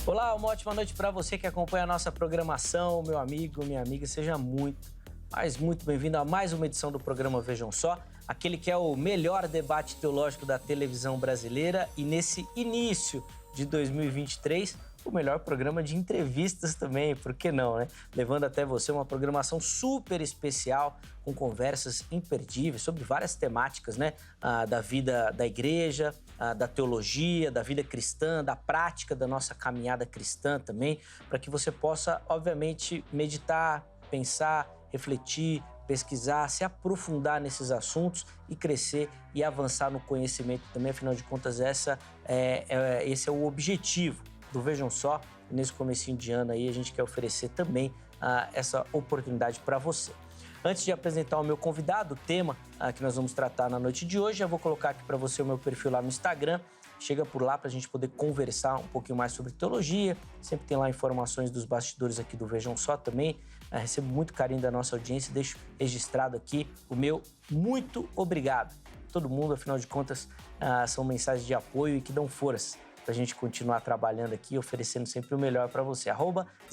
Olá, uma ótima noite para você que acompanha a nossa programação, meu amigo, minha amiga, seja muito bem-vindo a mais uma edição do programa Vejam Só, aquele que é o melhor debate teológico da televisão brasileira e nesse início de 2023, o melhor programa de entrevistas também, por que não, né? Levando até você uma programação super especial, com conversas imperdíveis sobre várias temáticas, né? Da vida da igreja, da teologia, da vida cristã, da prática da nossa caminhada cristã também, para que você possa, obviamente, meditar, pensar, refletir, pesquisar, se aprofundar nesses assuntos e crescer e avançar no conhecimento também. Afinal de contas, esse é o objetivo do Vejam Só. Nesse comecinho de ano aí, a gente quer oferecer também essa oportunidade para você. Antes de apresentar o meu convidado, o tema que nós vamos tratar na noite de hoje, eu vou colocar aqui para você o meu perfil lá no Instagram. Chega por lá para a gente poder conversar um pouquinho mais sobre teologia. Sempre tem lá informações dos bastidores aqui do Vejam Só também. Recebo muito carinho da nossa audiência e deixo registrado aqui o meu muito obrigado. Todo mundo, afinal de contas, são mensagens de apoio e que dão força para a gente continuar trabalhando aqui, oferecendo sempre o melhor para você.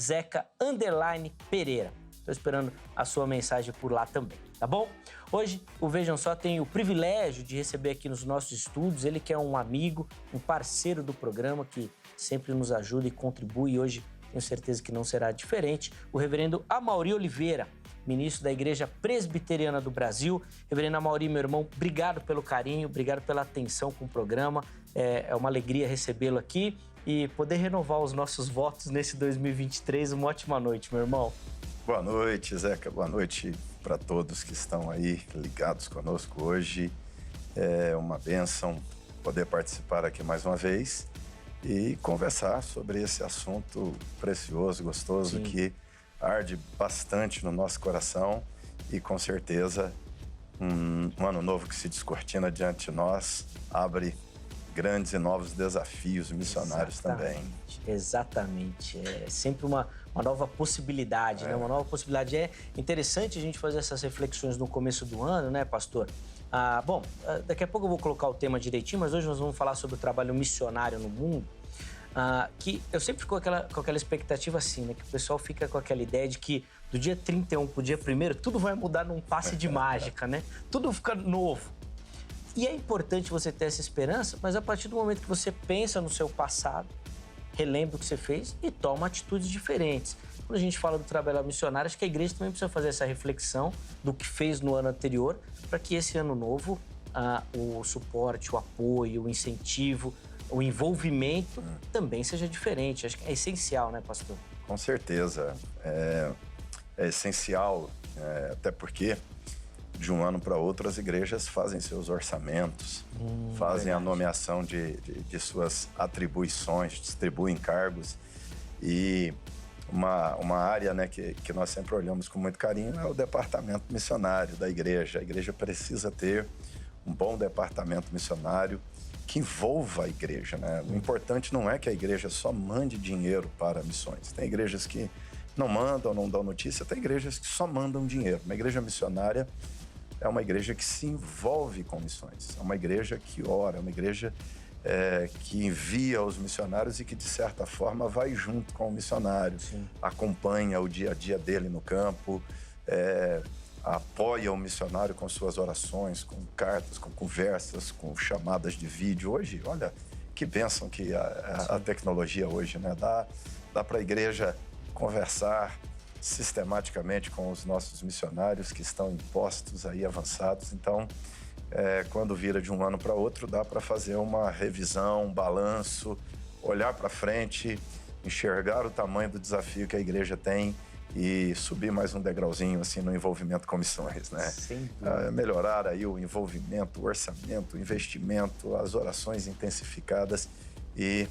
@Zeca_Pereira. Estou esperando a sua mensagem por lá também, tá bom? Hoje, o Vejam Só tem o privilégio de receber aqui nos nossos estúdios, ele que é um amigo, um parceiro do programa, que sempre nos ajuda e contribui, e hoje tenho certeza que não será diferente, o reverendo Amaury Oliveira, ministro da Igreja Presbiteriana do Brasil. Reverendo Amaury, meu irmão, obrigado pelo carinho, obrigado pela atenção com o programa. É uma alegria recebê-lo aqui e poder renovar os nossos votos nesse 2023. Uma ótima noite, meu irmão. Boa noite, Zeca. Boa noite para todos que estão aí ligados conosco hoje. É uma bênção poder participar aqui mais uma vez e conversar sobre esse assunto precioso, gostoso, Sim, que arde bastante no nosso coração e, com certeza, um ano novo que se descortina diante de nós abre grandes e novos desafios missionários também. Exatamente. É sempre uma nova possibilidade, né? Uma nova possibilidade. É interessante a gente fazer essas reflexões no começo do ano, né, pastor? Daqui a pouco eu vou colocar o tema direitinho, mas hoje nós vamos falar sobre o trabalho missionário no mundo. Que eu sempre fico com aquela expectativa assim, né? Que o pessoal fica com aquela ideia de que do dia 31 pro dia 1º, tudo vai mudar num passe de mágica, né? Tudo fica novo. E é importante você ter essa esperança, mas a partir do momento que você pensa no seu passado, relembra o que você fez e toma atitudes diferentes. Quando a gente fala do trabalho missionário, acho que a igreja também precisa fazer essa reflexão do que fez no ano anterior, para que esse ano novo, o suporte, o apoio, o incentivo, o envolvimento também seja diferente. Acho que é essencial, né, pastor? Com certeza. É essencial, até porque de um ano para outro as igrejas fazem seus orçamentos, fazem verdade. A nomeação de suas atribuições, distribuem cargos. E uma área, né, que nós sempre olhamos com muito carinho é o departamento missionário da igreja. A igreja precisa ter um bom departamento missionário que envolva a igreja, né? O importante não é que a igreja só mande dinheiro para missões. Tem igrejas que não mandam, não dão notícia, tem igrejas que só mandam dinheiro. Uma igreja missionária é uma igreja que se envolve com missões, é uma igreja que ora, é uma igreja que envia os missionários e que, de certa forma, vai junto com o missionário, sim, acompanha o dia a dia dele no campo, apoia o missionário com suas orações, com cartas, com conversas, com chamadas de vídeo. Hoje, olha, que bênção que a tecnologia hoje, né? Dá para a igreja conversar sistematicamente com os nossos missionários que estão em postos aí avançados. Então, quando vira de um ano para outro, dá para fazer uma revisão, um balanço, olhar para frente, enxergar o tamanho do desafio que a igreja tem e subir mais um degrauzinho assim no envolvimento com missões, né? Sim. Melhorar aí o envolvimento, o orçamento, o investimento, as orações intensificadas e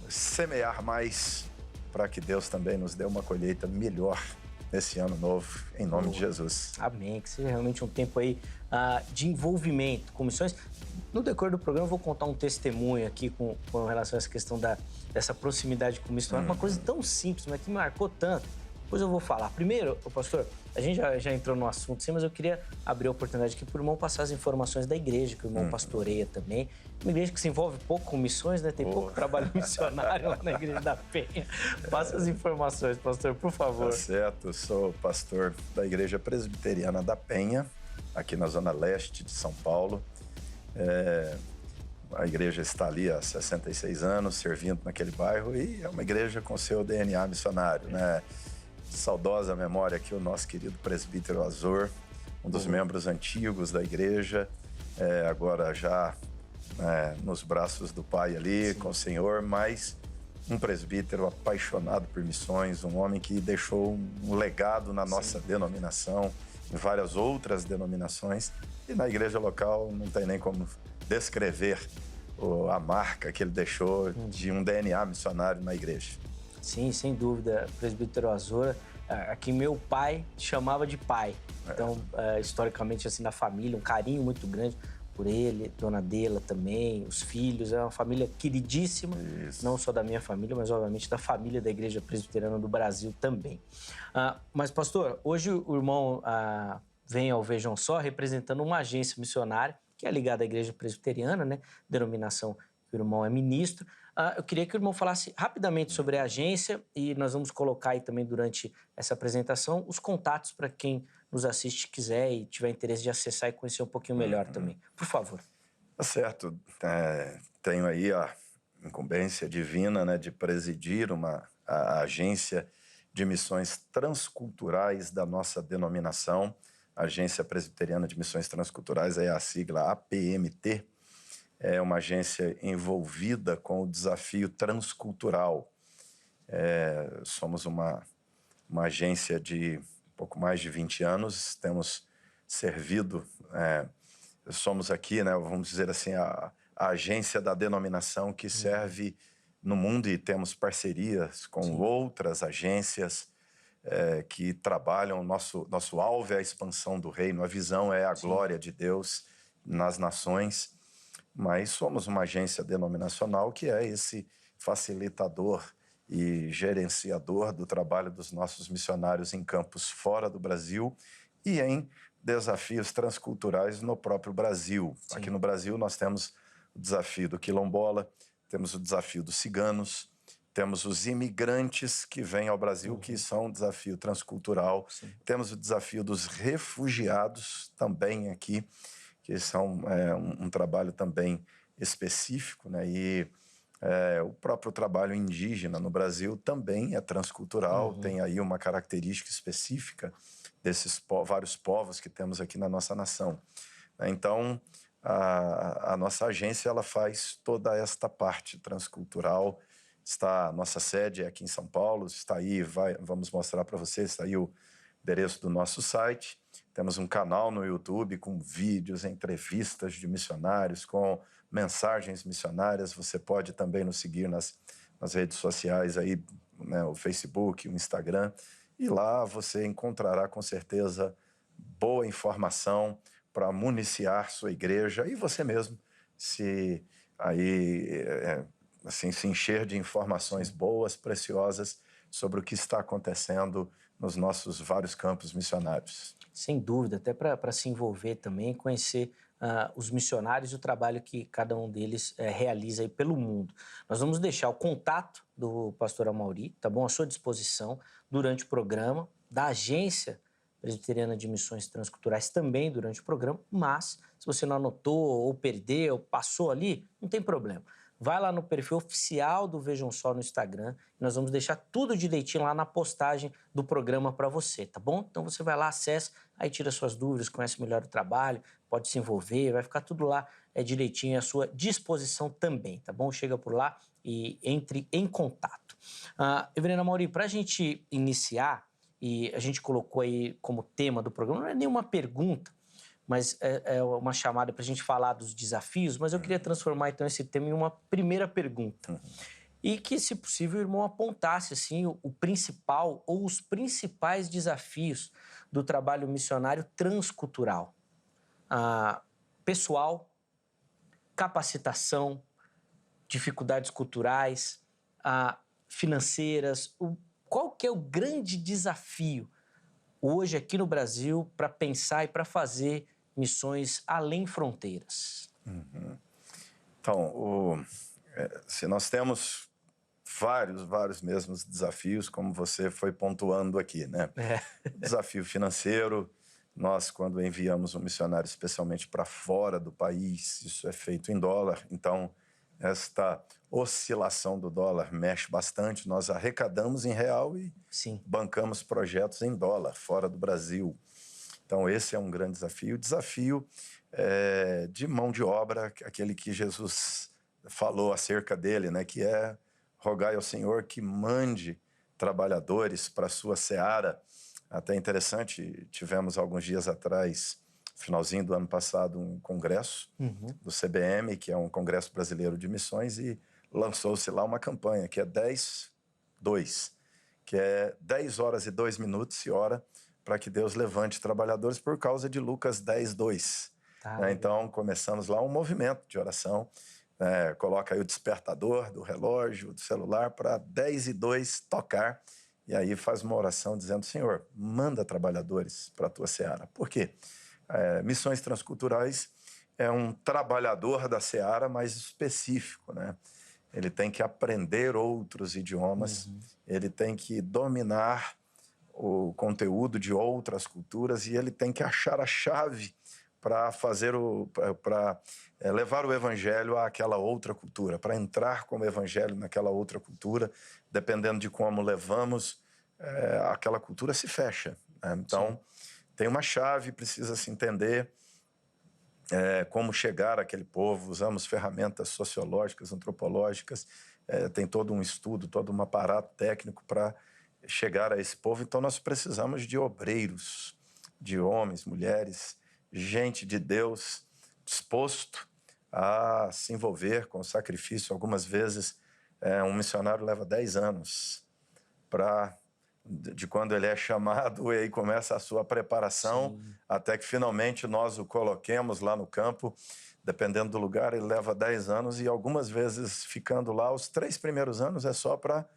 semear mais para que Deus também nos dê uma colheita melhor nesse ano novo, em nome de Jesus. Amém, que seja realmente um tempo aí de envolvimento com missões. No decorrer do programa eu vou contar um testemunho aqui com relação a essa questão dessa proximidade com missões. Uma coisa tão simples, mas que me marcou tanto. depois eu vou falar. Primeiro, pastor, a gente já entrou no assunto, sim, mas eu queria abrir a oportunidade aqui para o irmão passar as informações da igreja, que o irmão pastoreia também. Uma igreja que se envolve pouco com missões, né? Tem pouco trabalho missionário lá na Igreja da Penha. Passa as informações, pastor, por favor. Tá certo, eu sou pastor da Igreja Presbiteriana da Penha, aqui na Zona Leste de São Paulo. A igreja está ali há 66 anos, servindo naquele bairro, e é uma igreja com seu DNA missionário, né? Saudosa memória aqui o nosso querido presbítero Azor, um dos membros antigos da igreja, agora já nos braços do Pai ali, com o Senhor, mas um presbítero apaixonado por missões, um homem que deixou um legado na nossa denominação, em várias outras denominações, e na igreja local não tem nem como descrever a marca que ele deixou de um DNA missionário na igreja. Sim, sem dúvida, presbítero Azor, aqui meu pai chamava de pai. Então, historicamente, assim, na família, um carinho muito grande por ele, Dona Adela também, os filhos, é uma família queridíssima, não só da minha família, mas obviamente da família da Igreja Presbiteriana do Brasil também. Mas, pastor, hoje o irmão vem ao Vejam Só representando uma agência missionária, que é ligada à Igreja Presbiteriana, né? Denominação que o irmão é ministro. Eu queria que o irmão falasse rapidamente sobre a agência e nós vamos colocar aí também durante essa apresentação os contatos para quem nos assiste quiser e tiver interesse de acessar e conhecer um pouquinho melhor também. Por favor. Tá certo. Tenho aí a incumbência divina, né, de presidir a agência de missões transculturais da nossa denominação. A Agência Presbiteriana de Missões Transculturais é a sigla APMT. É uma agência envolvida com o desafio transcultural. Somos uma agência de pouco mais de 20 anos, temos servido, somos aqui, né, vamos dizer assim, a agência da denominação que serve no mundo, e temos parcerias com outras agências que trabalham. Nosso alvo é a expansão do reino, a visão é a glória de Deus nas nações, mas somos uma agência denominacional que é esse facilitador e gerenciador do trabalho dos nossos missionários em campos fora do Brasil e em desafios transculturais no próprio Brasil. Aqui no Brasil nós temos o desafio do quilombola, temos o desafio dos ciganos, temos os imigrantes que vêm ao Brasil, que são um desafio transcultural. Temos o desafio dos refugiados também aqui, que são um trabalho também específico, né? E o próprio trabalho indígena no Brasil também é transcultural, tem aí uma característica específica desses vários povos que temos aqui na nossa nação. Então, a nossa agência ela faz toda esta parte transcultural. A nossa sede é aqui em São Paulo, está aí, vamos mostrar para vocês, está aí o endereço do nosso site. Temos um canal no YouTube com vídeos, entrevistas de missionários, com mensagens missionárias. Você pode também nos seguir nas redes sociais, aí, né, o Facebook, o Instagram. E lá você encontrará, com certeza, boa informação para municiar sua igreja e você mesmo se encher de informações boas, preciosas, sobre o que está acontecendo nos nossos vários campos missionários. Sem dúvida, até para se envolver também, conhecer os missionários e o trabalho que cada um deles realiza aí pelo mundo. Nós vamos deixar o contato do pastor Amaury, tá bom? À sua disposição durante o programa, da Agência Presbiteriana de Missões Transculturais também durante o programa, mas se você não anotou ou perdeu, passou ali, não tem problema. Vai lá no perfil oficial do Vejam Só no Instagram, e nós vamos deixar tudo direitinho lá na postagem do programa para você, tá bom? Então você vai lá, acessa, aí tira suas dúvidas, conhece melhor o trabalho, pode se envolver, vai ficar tudo lá direitinho à sua disposição também, tá bom? Chega por lá e entre em contato. Reverendo Amaury, para a gente iniciar, e a gente colocou aí como tema do programa, não é nenhuma pergunta, mas é uma chamada para a gente falar dos desafios, mas eu queria transformar então esse tema em uma primeira pergunta. E que, se possível, o irmão apontasse assim, o principal ou os principais desafios do trabalho missionário transcultural. Pessoal, capacitação, dificuldades culturais, financeiras, qual que é o grande desafio hoje aqui no Brasil para pensar e para fazer missões além fronteiras? Então, se nós temos vários mesmos desafios, como você foi pontuando aqui, né? Desafio financeiro, nós quando enviamos um missionário especialmente para fora do país, isso é feito em dólar, então esta oscilação do dólar mexe bastante, nós arrecadamos em real e Sim. bancamos projetos em dólar, fora do Brasil. Então esse é um grande desafio. O desafio de mão de obra, aquele que Jesus falou acerca dele, né? Que é rogai ao Senhor que mande trabalhadores para a sua seara. Até interessante, tivemos alguns dias atrás, finalzinho do ano passado, um congresso do CBM, que é um Congresso Brasileiro de Missões, e lançou-se lá uma campanha que é 10-2, que é 10 horas e 2 minutos e hora para que Deus levante trabalhadores por causa de Lucas 10:2. Então, começamos lá um movimento de oração, coloca aí o despertador do relógio, do celular, para 10:02 tocar, e aí faz uma oração dizendo, Senhor, manda trabalhadores para a tua seara. Por quê? Missões Transculturais é um trabalhador da seara mais específico, né? Ele tem que aprender outros idiomas, ele tem que dominar o conteúdo de outras culturas e ele tem que achar a chave para levar o evangelho àquela outra cultura, para entrar como evangelho naquela outra cultura, dependendo de como levamos, aquela cultura se fecha, né? Então, tem uma chave, precisa se entender como chegar àquele povo, usamos ferramentas sociológicas, antropológicas, tem todo um estudo, todo um aparato técnico para chegar a esse povo. Então, nós precisamos de obreiros, de homens, mulheres, gente de Deus disposto a se envolver com o sacrifício. Algumas vezes, um missionário leva 10 anos de quando ele é chamado e aí começa a sua preparação, até que finalmente nós o coloquemos lá no campo. Dependendo do lugar, ele leva 10 anos e algumas vezes ficando lá, os 3 primeiros anos é só para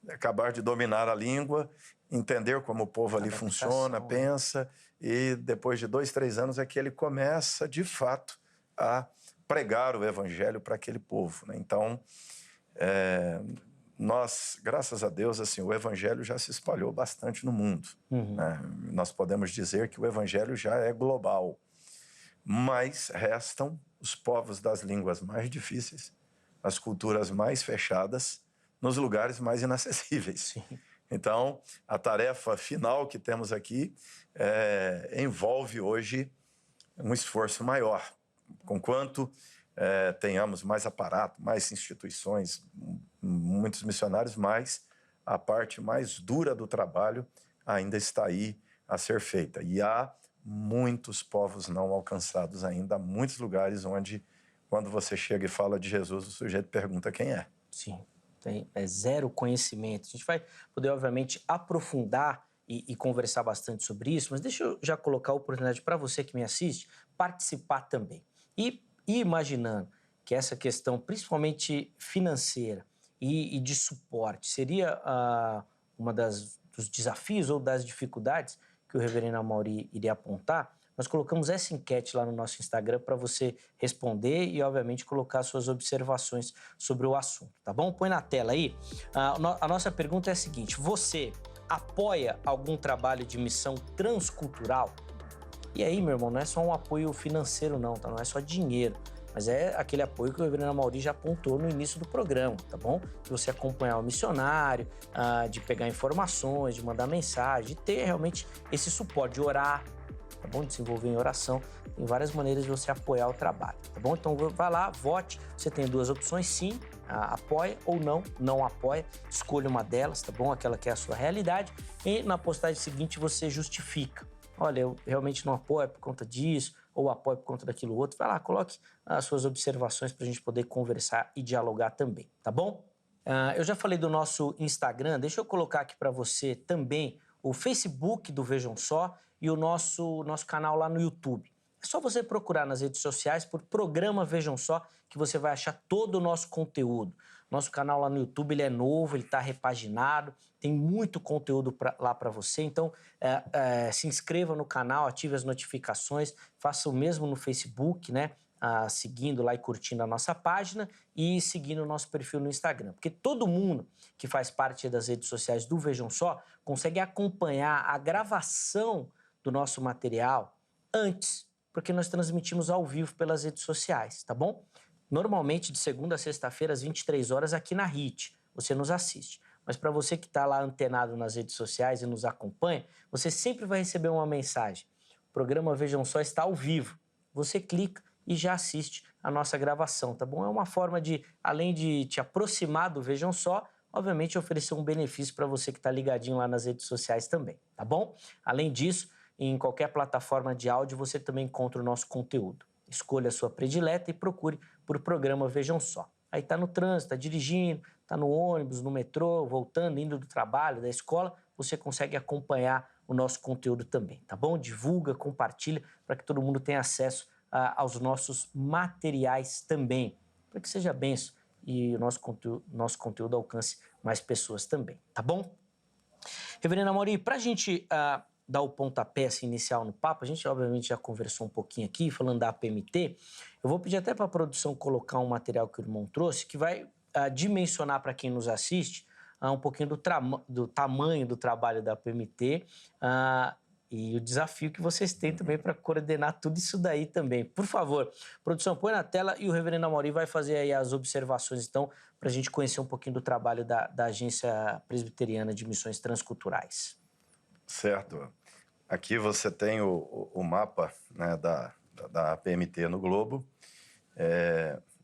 acabar de dominar a língua, entender como o povo ali funciona, pensa, e depois de 2, 3 anos é que ele começa, de fato, a pregar o evangelho para aquele povo, né? Então, nós, graças a Deus, assim, o evangelho já se espalhou bastante no mundo, né? Nós podemos dizer que o evangelho já é global, mas restam os povos das línguas mais difíceis, as culturas mais fechadas, nos lugares mais inacessíveis. Então, a tarefa final que temos aqui envolve hoje um esforço maior. Conquanto tenhamos mais aparato, mais instituições, muitos missionários, mas a parte mais dura do trabalho ainda está aí a ser feita. E há muitos povos não alcançados ainda, há muitos lugares onde, quando você chega e fala de Jesus, o sujeito pergunta quem é. Sim. É zero conhecimento. A gente vai poder, obviamente, aprofundar e conversar bastante sobre isso, mas deixa eu já colocar a oportunidade para você que me assiste participar também. E imaginando que essa questão, principalmente financeira e de suporte, seria uma dos desafios ou das dificuldades que o reverendo Amaury iria apontar, nós colocamos essa enquete lá no nosso Instagram para você responder e, obviamente, colocar suas observações sobre o assunto, tá bom? Põe na tela aí. A nossa pergunta é a seguinte: você apoia algum trabalho de missão transcultural? E aí, meu irmão, não é só um apoio financeiro não, tá? Não é só dinheiro, mas é aquele apoio que o reverendo Amaury já apontou no início do programa, tá bom? De você acompanhar o missionário, de pegar informações, de mandar mensagem, de ter realmente esse suporte, de orar, tá bom? De se envolver em oração. Tem várias maneiras de você apoiar o trabalho, tá bom? Então vai lá, vote. Você tem 2 opções, sim, apoia ou não apoia. Escolha uma delas, tá bom? Aquela que é a sua realidade. E na postagem seguinte você justifica. Olha, eu realmente não apoio por conta disso, ou apoio por conta daquilo outro. Vai lá, coloque as suas observações para a gente poder conversar e dialogar também, tá bom? Eu já falei do nosso Instagram, deixa eu colocar aqui para você também o Facebook do Vejam Só e o nosso canal lá no YouTube. É só você procurar nas redes sociais por Programa Vejam Só, que você vai achar todo o nosso conteúdo. Nosso canal lá no YouTube ele é novo, ele está repaginado, tem muito conteúdo lá para você. Então, se inscreva no canal, ative as notificações, faça o mesmo no Facebook, né? Seguindo lá e curtindo a nossa página e seguindo o nosso perfil no Instagram. Porque todo mundo que faz parte das redes sociais do Vejam Só consegue acompanhar a gravação do nosso material antes, porque nós transmitimos ao vivo pelas redes sociais, tá bom? Normalmente de segunda a sexta-feira às 23 horas aqui na HIT, você nos assiste. Mas para você que está lá antenado nas redes sociais e nos acompanha, você sempre vai receber uma mensagem. O programa Vejam Só está ao vivo. Você clica e já assiste a nossa gravação, tá bom? É uma forma de, além de te aproximar do Vejam Só, obviamente oferecer um benefício para você que está ligadinho lá nas redes sociais também, tá bom? Além disso, em qualquer plataforma de áudio você também encontra o nosso conteúdo. Escolha a sua predileta e procure por Programa Vejam Só. Aí está no trânsito, está dirigindo, está no ônibus, no metrô, voltando, indo do trabalho, da escola, você consegue acompanhar o nosso conteúdo também, tá bom? Divulga, compartilha para que todo mundo tenha acesso aos nossos materiais também, para que seja benção e o nosso conteúdo alcance mais pessoas também, tá bom? Reverendo Amorim, para a gente dar o pontapé assim, inicial no papo, a gente obviamente já conversou um pouquinho aqui, falando da APMT, eu vou pedir até para a produção colocar um material que o irmão trouxe, que vai dimensionar para quem nos assiste um pouquinho do tamanho do trabalho da APMT e o desafio que vocês têm também para coordenar tudo isso daí também. Por favor, produção, põe na tela e o reverendo Amorim vai fazer aí as observações, então, para a gente conhecer um pouquinho do trabalho da Agência Presbiteriana de Missões Transculturais. Certo. Aqui você tem o mapa, né, da APMT no globo.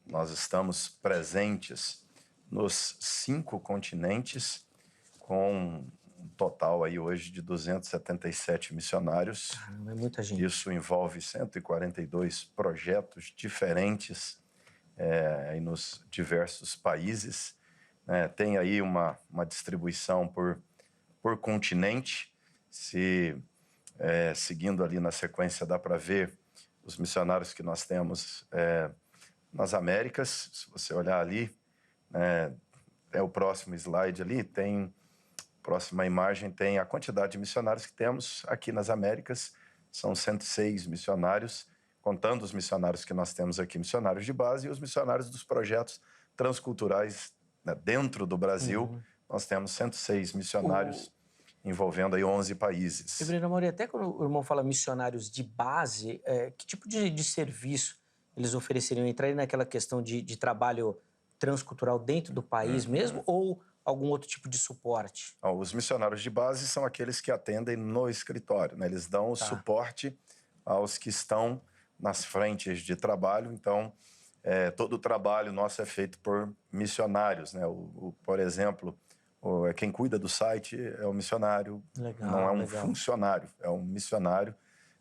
Nós estamos presentes nos 5 continentes, com um total aí hoje de 277 missionários. É muita gente. Isso envolve 142 projetos diferentes aí nos diversos países. Tem aí uma distribuição por continente. Seguindo ali na sequência, dá para ver os missionários que nós temos nas Américas. Se você olhar ali, é o próximo slide ali, próxima imagem tem a quantidade de missionários que temos aqui nas Américas. São 106 missionários, contando os missionários que nós temos aqui, missionários de base, e os missionários dos projetos transculturais, né, dentro do Brasil. Nós temos 106 missionários envolvendo aí 11 países. Reverendo Amorim, até quando o irmão fala missionários de base, que tipo de serviço eles ofereceriam? Entraria naquela questão de trabalho transcultural dentro do país mesmo, ou algum outro tipo de suporte? Os missionários de base são aqueles que atendem no escritório, né? Eles dão o suporte aos que estão nas frentes de trabalho. Então, todo o trabalho nosso é feito por missionários, né? Por exemplo, quem cuida do site é o missionário, não é um funcionário, é um missionário,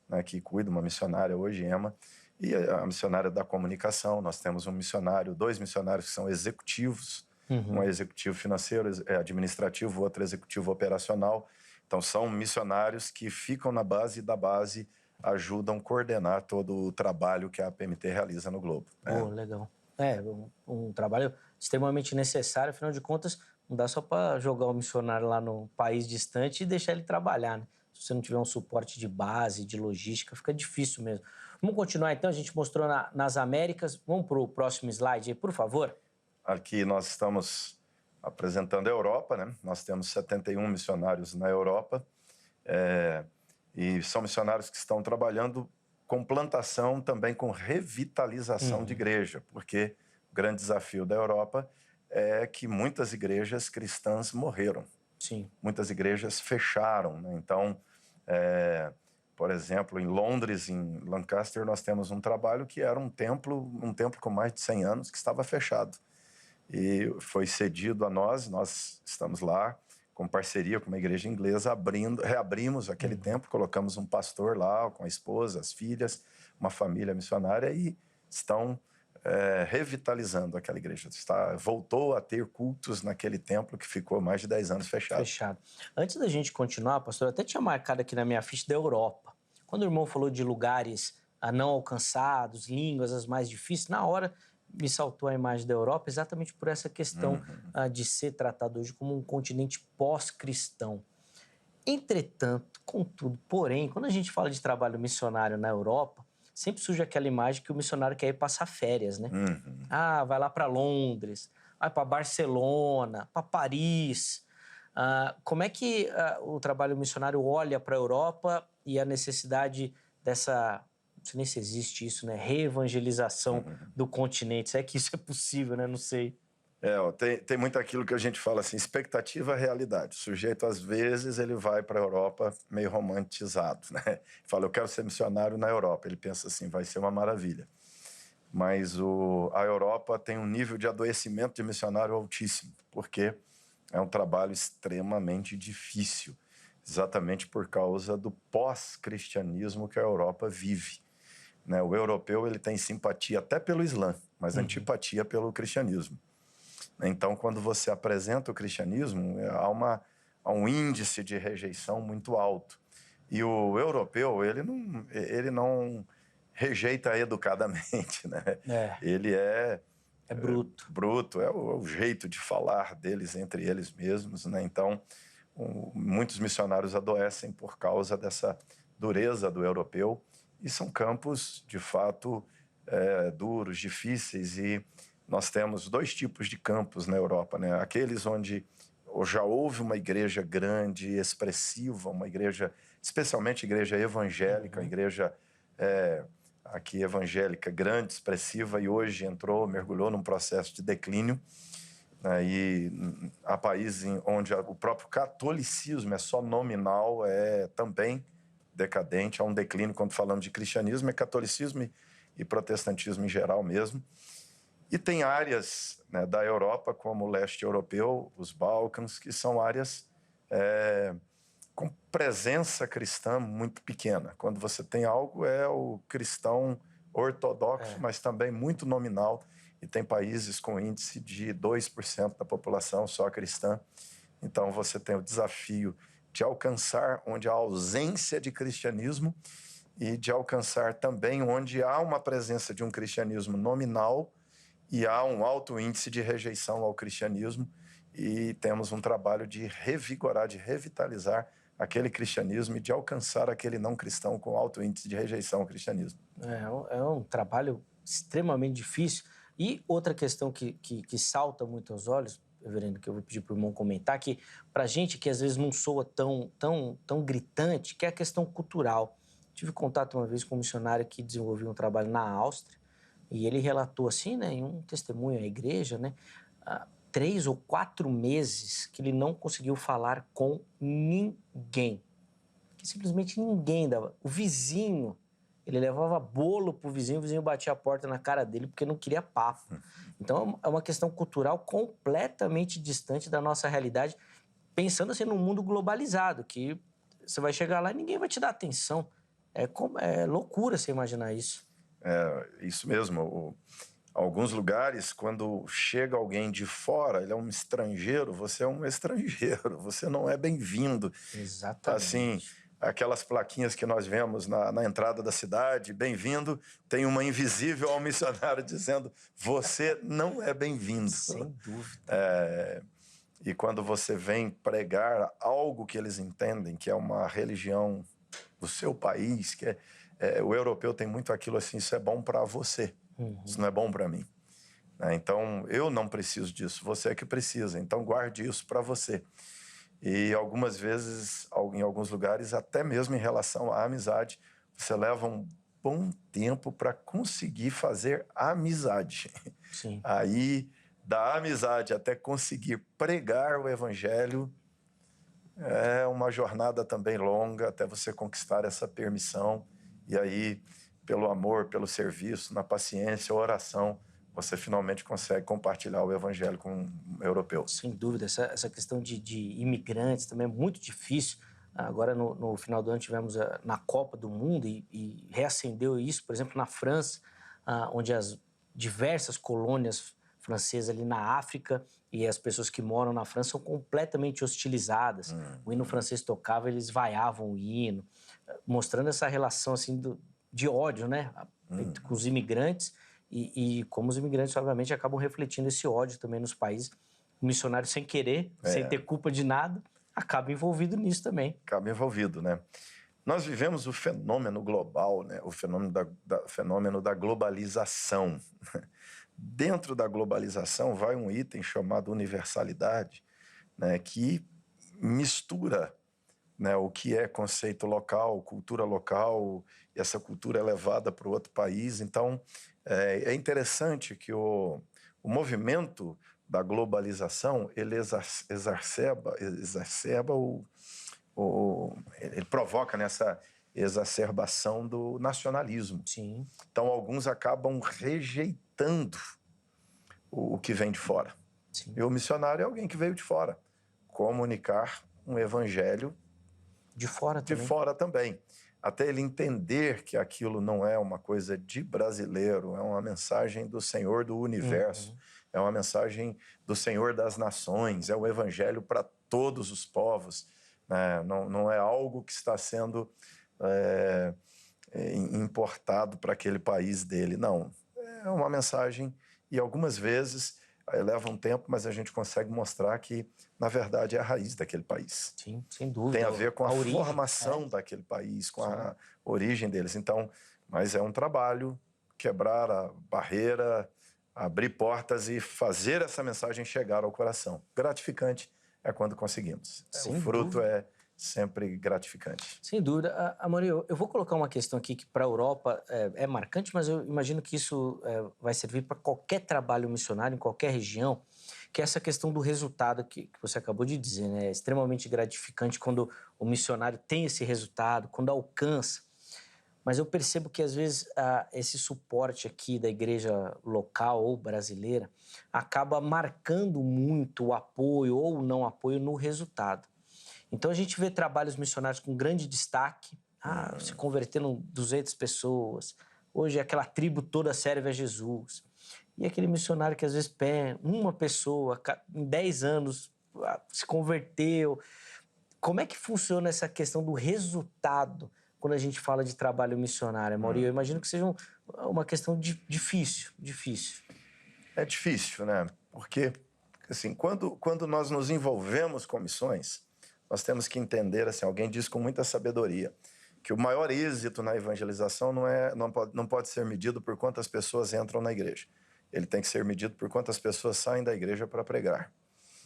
né, que cuida, uma missionária hoje, Emma, e a missionária da comunicação. Nós temos um missionário, 2 missionários que são executivos, um é executivo financeiro, administrativo, o outro é executivo operacional. Então, são missionários que ficam na base e da base ajudam a coordenar todo o trabalho que a APMT realiza no globo. Legal. Um trabalho extremamente necessário, afinal de contas, não dá só para jogar o missionário lá no país distante e deixar ele trabalhar, né? Se você não tiver um suporte de base, de logística, fica difícil mesmo. Vamos continuar, então? A gente mostrou nas Américas. Vamos para o próximo slide aí, por favor. Aqui nós estamos apresentando a Europa, né? Nós temos 71 missionários na Europa. E são missionários que estão trabalhando com plantação, também com revitalização de igreja, porque o grande desafio da Europa é que muitas igrejas cristãs morreram. Sim. Muitas igrejas fecharam, né? Então, por exemplo, em Londres, em Lancaster, nós temos um trabalho que era um templo com mais de 100 anos, que estava fechado. E foi cedido a nós estamos lá com parceria com uma igreja inglesa, reabrimos aquele templo, colocamos um pastor lá com a esposa, as filhas, uma família missionária, e estão revitalizando aquela igreja. Voltou a ter cultos naquele templo que ficou mais de 10 anos fechado. Antes da gente continuar, pastor, eu até tinha marcado aqui na minha ficha da Europa. Quando o irmão falou de lugares não alcançados, línguas as mais difíceis. Na hora me saltou a imagem da Europa exatamente por essa questão de ser tratado hoje como um continente pós-cristão. Entretanto, contudo, porém, quando a gente fala de trabalho missionário na Europa, sempre surge aquela imagem que o missionário quer ir passar férias, né? Vai lá para Londres, vai para Barcelona, para Paris. Como é que o trabalho missionário olha para a Europa e a necessidade dessa, não sei nem se existe isso, né? Reevangelização do continente? Se é que isso é possível, né? Não sei. Tem muito aquilo que a gente fala assim, expectativa, realidade. O sujeito, às vezes, ele vai para a Europa meio romantizado, né? Fala, eu quero ser missionário na Europa. Ele pensa assim, vai ser uma maravilha. Mas a Europa tem um nível de adoecimento de missionário altíssimo, porque é um trabalho extremamente difícil, exatamente por causa do pós-cristianismo que a Europa vive, né? O europeu ele tem simpatia até pelo Islã, mas antipatia pelo cristianismo. Então, quando você apresenta o cristianismo, há um índice de rejeição muito alto. E o europeu, ele não rejeita educadamente, né? Ele é bruto. Bruto, é o jeito de falar deles entre eles mesmos, né? Então, muitos missionários adoecem por causa dessa dureza do europeu. E são campos, de fato, duros, difíceis, e nós temos dois tipos de campos na Europa, né? Aqueles onde já houve uma igreja grande, expressiva, uma igreja, especialmente igreja evangélica, igreja aqui evangélica grande, expressiva, e hoje mergulhou num processo de declínio. E há países onde o próprio catolicismo é só nominal, é também decadente, há um declínio quando falamos de cristianismo, é catolicismo e protestantismo em geral mesmo. E tem áreas, né, da Europa, como o leste europeu, os Balcãs, que são áreas com presença cristã muito pequena. Quando você tem algo, é o cristão ortodoxo, mas também muito nominal. E tem países com índice de 2% da população só cristã. Então você tem o desafio de alcançar onde há ausência de cristianismo e de alcançar também onde há uma presença de um cristianismo nominal e há um alto índice de rejeição ao cristianismo, e temos um trabalho de revigorar, de revitalizar aquele cristianismo e de alcançar aquele não cristão com alto índice de rejeição ao cristianismo. É um trabalho extremamente difícil. E outra questão que salta muito aos olhos, reverendo, que eu vou pedir para o irmão comentar, que para a gente que às vezes não soa tão gritante, que é a questão cultural. Tive contato uma vez com um missionário que desenvolveu um trabalho na Áustria, e ele relatou assim, né, em um testemunho à igreja, né, 3 ou 4 meses que ele não conseguiu falar com ninguém. Que simplesmente ninguém dava. O vizinho, ele levava bolo pro vizinho, o vizinho batia a porta na cara dele porque não queria papo. Então é uma questão cultural completamente distante da nossa realidade, pensando assim num mundo globalizado, que você vai chegar lá e ninguém vai te dar atenção. É loucura você imaginar isso. Isso mesmo. Alguns lugares, quando chega alguém de fora, ele é um estrangeiro, você é um estrangeiro, você não é bem-vindo. Exatamente. Assim, aquelas plaquinhas que nós vemos na entrada da cidade, bem-vindo, tem uma invisível ao missionário dizendo, você não é bem-vindo. Sem dúvida. E quando você vem pregar algo que eles entendem, que é uma religião do seu país, que o europeu tem muito aquilo assim, isso é bom para você, isso não é bom para mim. Então, eu não preciso disso, você é que precisa, então guarde isso para você. E algumas vezes, em alguns lugares, até mesmo em relação à amizade, você leva um bom tempo para conseguir fazer amizade. Sim. Aí, da amizade até conseguir pregar o evangelho, é uma jornada também longa até você conquistar essa permissão. E aí, pelo amor, pelo serviço, na paciência, oração, você finalmente consegue compartilhar o evangelho com um europeu. Sem dúvida. Essa questão de imigrantes também é muito difícil. Agora, no final do ano, tivemos na Copa do Mundo e reacendeu isso, por exemplo, na França, onde as diversas colônias francesas ali na África e as pessoas que moram na França são completamente hostilizadas. O hino francês tocava, eles vaiavam o hino, mostrando essa relação assim de ódio, né? Feito com os imigrantes e como os imigrantes, obviamente, acabam refletindo esse ódio também nos países. O missionário, sem querer, sem ter culpa de nada, acaba envolvido nisso também. Acaba envolvido, né? Nós vivemos o fenômeno global, né? O fenômeno da globalização. Dentro da globalização vai um item chamado universalidade, né? Que mistura, né, o que é conceito local, cultura local, e essa cultura é levada para o outro país. Então, é interessante que o movimento da globalização, ele exacerba ele provoca nessa exacerbação do nacionalismo. Sim. Então, alguns acabam rejeitando o que vem de fora. Sim. E o missionário é alguém que veio de fora comunicar um evangelho de fora também. Até ele entender que aquilo não é uma coisa de brasileiro, é uma mensagem do Senhor do universo, é uma mensagem do Senhor das nações, é o evangelho para todos os povos. Né? Não é algo que está sendo importado para aquele país dele, não. É uma mensagem, e algumas vezes leva um tempo, mas a gente consegue mostrar que, na verdade, é a raiz daquele país. Sim, sem dúvida. Tem a ver com a origem, formação daquele país, com a origem deles. Então, mas é um trabalho, quebrar a barreira, abrir portas e fazer essa mensagem chegar ao coração. Gratificante é quando conseguimos. O fruto é sempre gratificante. Sem dúvida. Amorim, eu vou colocar uma questão aqui que para a Europa é marcante, mas eu imagino que isso vai servir para qualquer trabalho missionário, em qualquer região, que é essa questão do resultado que você acabou de dizer, né? É extremamente gratificante quando o missionário tem esse resultado, quando alcança. Mas eu percebo que, às vezes, esse suporte aqui da igreja local ou brasileira acaba marcando muito o apoio ou o não apoio no resultado. Então, a gente vê trabalhos missionários com grande destaque, se converteram 200 pessoas, hoje aquela tribo toda serve a Jesus. E aquele missionário que, às vezes, uma pessoa, em 10 anos, se converteu. Como é que funciona essa questão do resultado quando a gente fala de trabalho missionário, Amorim? Eu imagino que seja uma questão difícil. É difícil, né? Porque, assim, quando nós nos envolvemos com missões, nós temos que entender, assim, alguém diz com muita sabedoria, que o maior êxito na evangelização não pode ser medido por quantas pessoas entram na igreja. Ele tem que ser medido por quantas pessoas saem da igreja para pregar.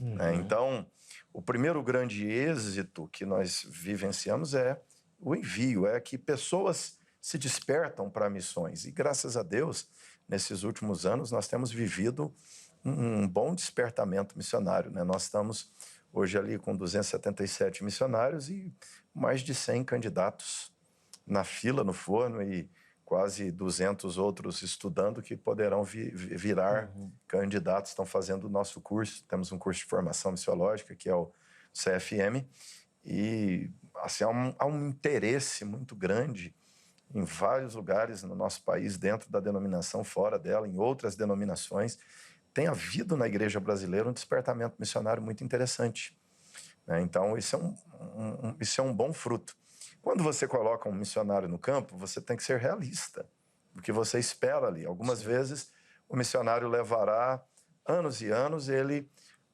Né? Então, o primeiro grande êxito que nós vivenciamos é o envio, é que pessoas se despertam para missões. E, graças a Deus, nesses últimos anos, nós temos vivido um bom despertamento missionário. Né? Nós estamos hoje ali com 277 missionários e mais de 100 candidatos na fila, no forno, e quase 200 outros estudando que poderão virar candidatos, estão fazendo o nosso curso. Temos um curso de formação missiológica, que é o CFM, e assim, há um interesse muito grande em vários lugares no nosso país, dentro da denominação, fora dela, em outras denominações. Tem havido na igreja brasileira um despertamento missionário muito interessante. Né? Então, isso é um bom fruto. Quando você coloca um missionário no campo, você tem que ser realista do que você espera ali. Algumas vezes, o missionário levará anos e anos, ele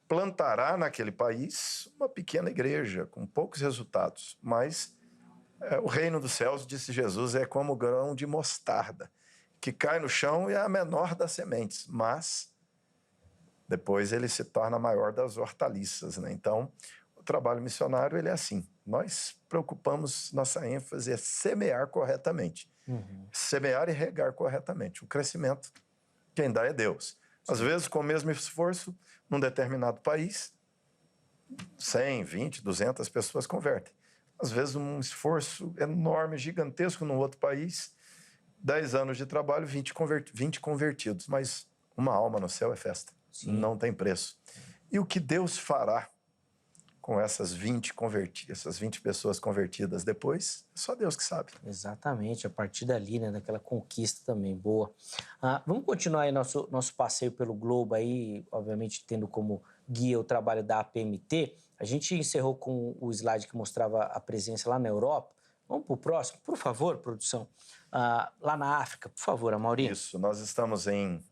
plantará naquele país uma pequena igreja, com poucos resultados. Mas o reino dos céus, disse Jesus, é como o grão de mostarda, que cai no chão e é a menor das sementes, mas depois ele se torna a maior das hortaliças. Né? Então, o trabalho missionário ele é assim. Nós preocupamos, nossa ênfase é semear corretamente. Semear e regar corretamente. O crescimento, quem dá é Deus. Às vezes, com o mesmo esforço, num determinado país, 100, 20, 200 pessoas convertem. Às vezes, um esforço enorme, gigantesco num outro país, 10 anos de trabalho, 20 convertidos. Mas uma alma no céu é festa. Sim. Não tem preço. E o que Deus fará com essas 20 pessoas convertidas depois, só Deus que sabe. Exatamente, a partir dali, né, daquela conquista também boa. Vamos continuar aí nosso passeio pelo globo aí, obviamente tendo como guia o trabalho da APMT. A gente encerrou com o slide que mostrava a presença lá na Europa. Vamos para o próximo, por favor, produção. lá na África. Por favor, Amaury. Isso, nós estamos em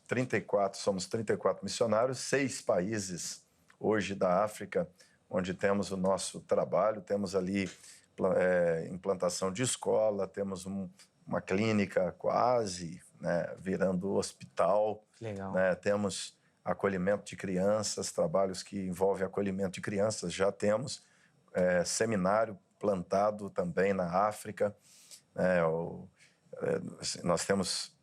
34, somos 34 missionários, 6 países hoje da África, onde temos o nosso trabalho, temos ali implantação de escola, temos uma clínica quase, né, virando hospital. Legal. Né, temos acolhimento de crianças, trabalhos que envolvem acolhimento de crianças, já temos seminário plantado também na África. Nós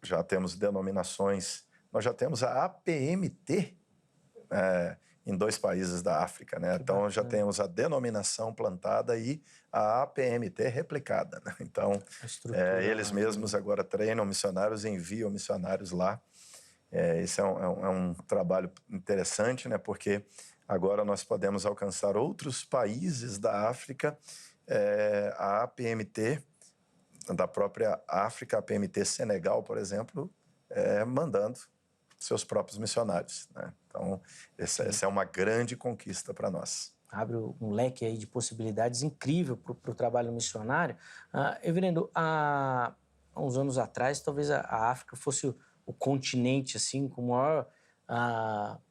já temos denominações, nós já temos a APMT em 2 países da África, né? Então já temos a denominação plantada e a APMT replicada, né? Então eles mesmos agora treinam missionários e enviam missionários lá. Esse é um trabalho interessante, né? Porque agora nós podemos alcançar outros países da África. A APMT da própria África, a APMT Senegal, por exemplo, mandando seus próprios missionários, né? Então, essa é uma grande conquista para nós. Abre um leque aí de possibilidades incrível para o trabalho missionário. Reverendo, há uns anos atrás, talvez a África fosse o continente assim, com maior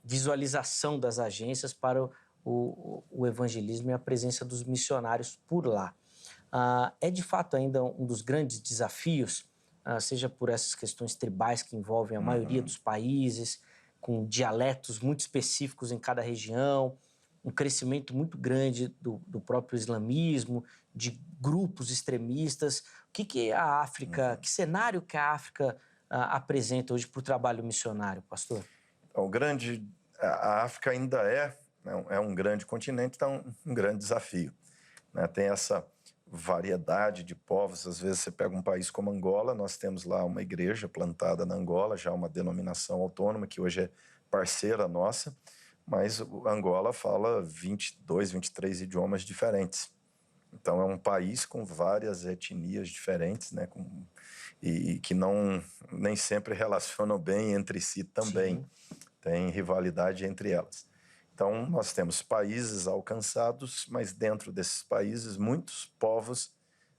visualização das agências para o evangelismo e a presença dos missionários por lá. É de fato ainda um dos grandes desafios, seja por essas questões tribais que envolvem a maioria dos países, com dialetos muito específicos em cada região, um crescimento muito grande do próprio islamismo, de grupos extremistas. O que a África, que cenário que a África apresenta hoje para o trabalho missionário, pastor? A África ainda é um grande continente, então um grande desafio, né? Tem essa variedade de povos. Às vezes você pega um país como Angola, nós temos lá uma igreja plantada na Angola, já uma denominação autônoma, que hoje é parceira nossa, mas Angola fala 22, 23 idiomas diferentes. Então é um país com várias etnias diferentes, né? E que nem sempre relacionam bem entre si também. Sim. Tem rivalidade entre elas. Então, nós temos países alcançados, mas dentro desses países, muitos povos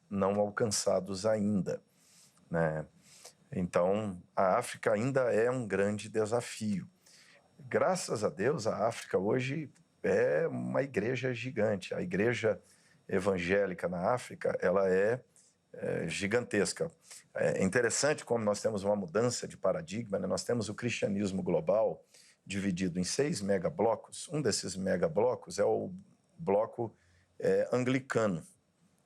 não alcançados ainda, né? Então, a África ainda é um grande desafio. Graças a Deus, a África hoje é uma igreja gigante. A igreja evangélica na África, ela é gigantesca. É interessante como nós temos uma mudança de paradigma, né? Nós temos o cristianismo global dividido em 6 megablocos. Um desses megablocos é o bloco anglicano.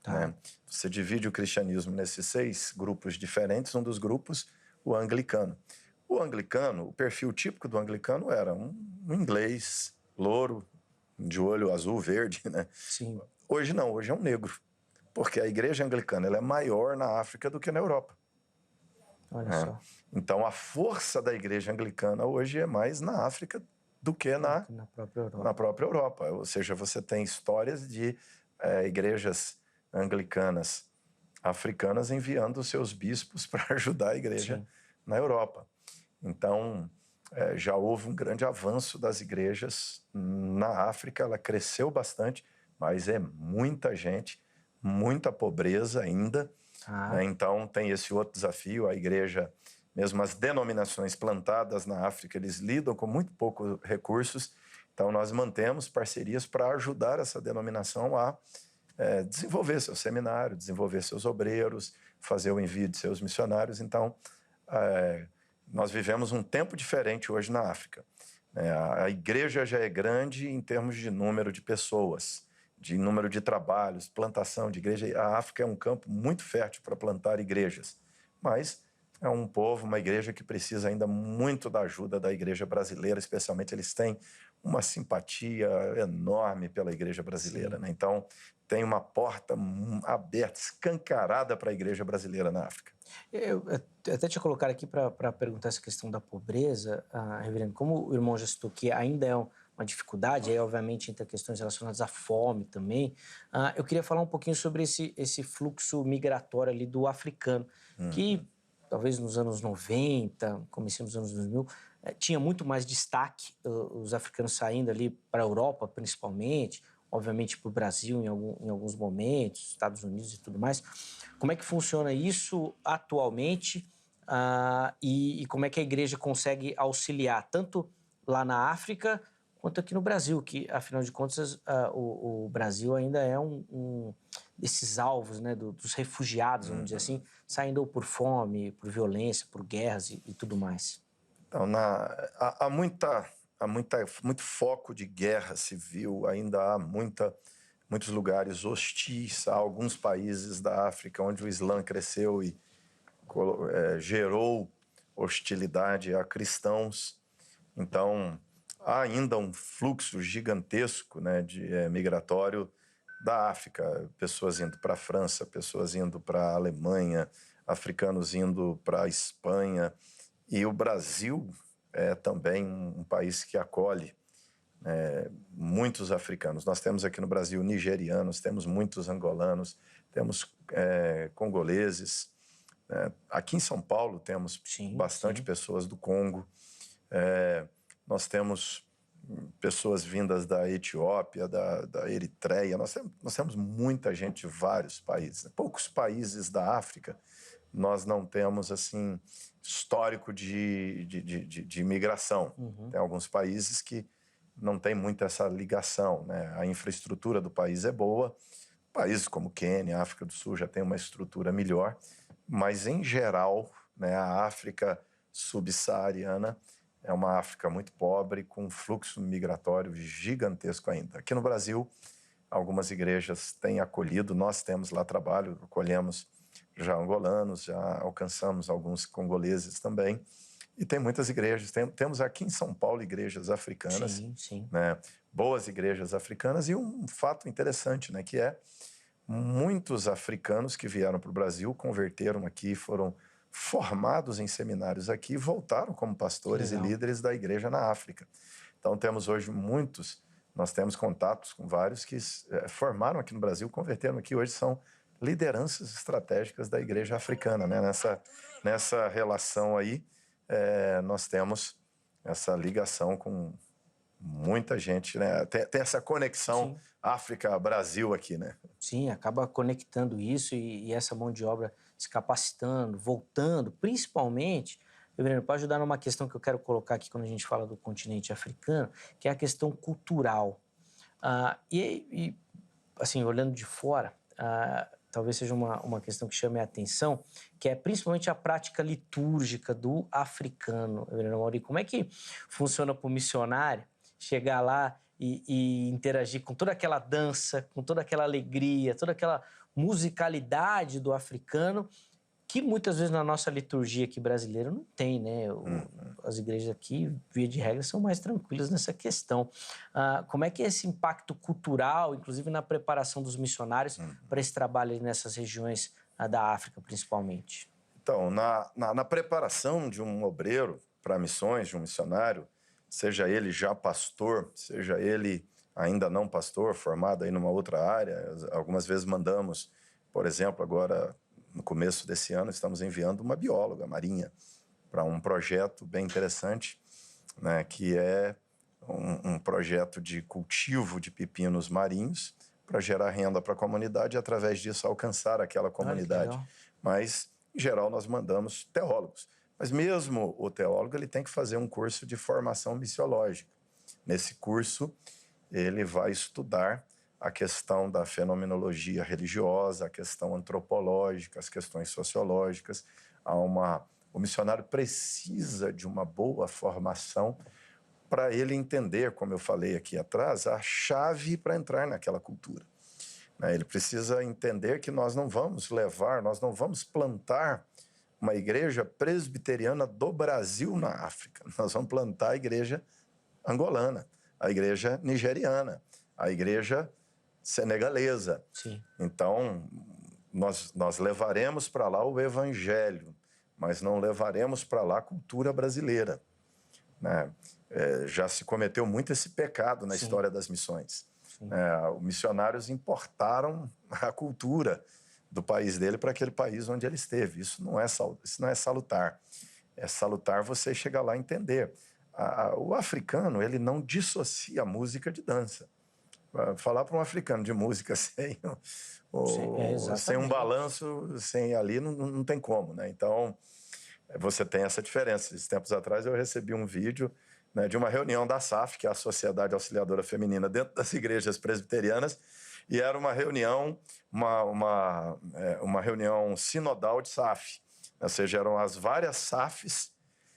Tá. Né? Você divide o cristianismo nesses 6 grupos diferentes, um dos grupos, o anglicano. O anglicano, o perfil típico do anglicano era um inglês, louro, de olho azul, verde, né? Sim. Hoje não, hoje é um negro, porque a igreja anglicana ela é maior na África do que na Europa. Olha só. Então, a força da igreja anglicana hoje é mais na África do que na própria Europa. Ou seja, você tem histórias de igrejas anglicanas africanas enviando os seus bispos para ajudar a igreja Sim. na Europa. Então, já houve um grande avanço das igrejas na África, ela cresceu bastante, mas é muita gente, muita pobreza ainda. Né? Então, tem esse outro desafio, a igreja, mesmo as denominações plantadas na África, eles lidam com muito poucos recursos, então nós mantemos parcerias para ajudar essa denominação a desenvolver seu seminário, desenvolver seus obreiros, fazer o envio de seus missionários. Então, nós vivemos um tempo diferente hoje na África. A igreja já é grande em termos de número de pessoas, de número de trabalhos, plantação de igreja. A África é um campo muito fértil para plantar igrejas, mas é um povo, uma igreja que precisa ainda muito da ajuda da igreja brasileira, especialmente eles têm uma simpatia enorme pela igreja brasileira, né? Então, tem uma porta aberta, escancarada para a igreja brasileira na África. Eu até te colocar aqui para perguntar essa questão da pobreza, reverendo, como o irmão já citou que ainda é uma dificuldade, aí obviamente entra questões relacionadas à fome também, eu queria falar um pouquinho sobre esse fluxo migratório ali do africano, que talvez nos anos 90, comecinho dos anos 2000, tinha muito mais destaque, os africanos saindo ali para a Europa, principalmente, obviamente, para o Brasil em alguns momentos, Estados Unidos e tudo mais. Como é que funciona isso atualmente e como é que a igreja consegue auxiliar, tanto lá na África quanto aqui no Brasil, que, afinal de contas, o Brasil ainda é um desses alvos, né, dos refugiados, vamos dizer assim, saindo ou por fome, por violência, por guerras e tudo mais. Então, há muito foco de guerra civil, ainda há muitos lugares hostis, há alguns países da África onde o Islã cresceu e gerou hostilidade a cristãos. Então, há ainda um fluxo gigantesco, né, migratório da África, pessoas indo para a França, pessoas indo para a Alemanha, africanos indo para a Espanha. E o Brasil é também um país que acolhe muitos africanos. Nós temos aqui no Brasil nigerianos, temos muitos angolanos, temos congoleses. Aqui em São Paulo temos bastante pessoas do Congo. Nós temos pessoas vindas da Etiópia, da Eritreia. Nós temos muita gente de vários países. Poucos países da África nós não temos assim histórico de imigração. Tem alguns países que não tem muito essa ligação, né? A infraestrutura do país é boa. Países como Quênia, África do Sul já tem uma estrutura melhor, mas em geral, né, a África subsaariana é uma África muito pobre, com um fluxo migratório gigantesco ainda. Aqui no Brasil, algumas igrejas têm acolhido, nós temos lá trabalho, acolhemos já angolanos, já alcançamos alguns congoleses também, e tem muitas igrejas. Temos aqui em São Paulo igrejas africanas, né, boas igrejas africanas, e um fato interessante, né, que é muitos africanos que vieram para o Brasil, converteram aqui, foram formados em seminários aqui e voltaram como pastores e líderes da igreja na África. Então, temos hoje nós temos contatos com vários que formaram aqui no Brasil, converteram aqui, hoje são lideranças estratégicas da igreja africana, né? Nessa relação aí, nós temos essa ligação com muita gente, né? Tem essa conexão África-Brasil aqui, né? Sim, acaba conectando isso e essa mão de obra se capacitando, voltando, principalmente, para ajudar numa questão que eu quero colocar aqui quando a gente fala do continente africano, que é a questão cultural. Assim, olhando de fora, talvez seja uma questão que chame a atenção, que é principalmente a prática litúrgica do africano. Como é que funciona para o missionário chegar lá e interagir com toda aquela dança, com toda aquela alegria, toda aquela musicalidade do africano, que muitas vezes na nossa liturgia aqui brasileira não tem, né? As igrejas aqui, via de regra, são mais tranquilas nessa questão. Como é que é esse impacto cultural, inclusive na preparação dos missionários para esse trabalho nessas regiões da África, principalmente? Então, na preparação de um obreiro para missões, de um missionário, seja ele já pastor, seja ele ainda não pastor, formado aí numa outra área, algumas vezes mandamos, por exemplo, agora no começo desse ano, estamos enviando uma bióloga marinha para um projeto bem interessante, né, que é um projeto de cultivo de pepinos marinhos para gerar renda para a comunidade e, através disso, alcançar aquela comunidade. Mas, em geral, nós mandamos teólogos. Mas mesmo o teólogo ele tem que fazer um curso de formação missiológica. Nesse curso, ele vai estudar a questão da fenomenologia religiosa, a questão antropológica, as questões sociológicas. O missionário precisa de uma boa formação para ele entender, como eu falei aqui atrás, a chave para entrar naquela cultura. Ele precisa entender que nós não vamos plantar uma igreja presbiteriana do Brasil na África. Nós vamos plantar a igreja angolana, a igreja nigeriana, a igreja senegalesa. Sim. Então, nós levaremos para lá o evangelho, mas não levaremos para lá a cultura brasileira, né? Já se cometeu muito esse pecado na história das missões. Os missionários importaram a cultura do país dele para aquele país onde ele esteve. Isso não é salutar. É salutar você chegar lá e entender. O africano, ele não dissocia a música de dança. Falar para um africano de música sem um balanço, sem ali, não tem como, né? Então, você tem essa diferença. Esses tempos atrás eu recebi um vídeo, né, de uma reunião da SAF, que é a Sociedade Auxiliadora Feminina, dentro das igrejas presbiterianas, e era uma reunião, uma reunião sinodal de SAF, ou seja, eram as várias SAFs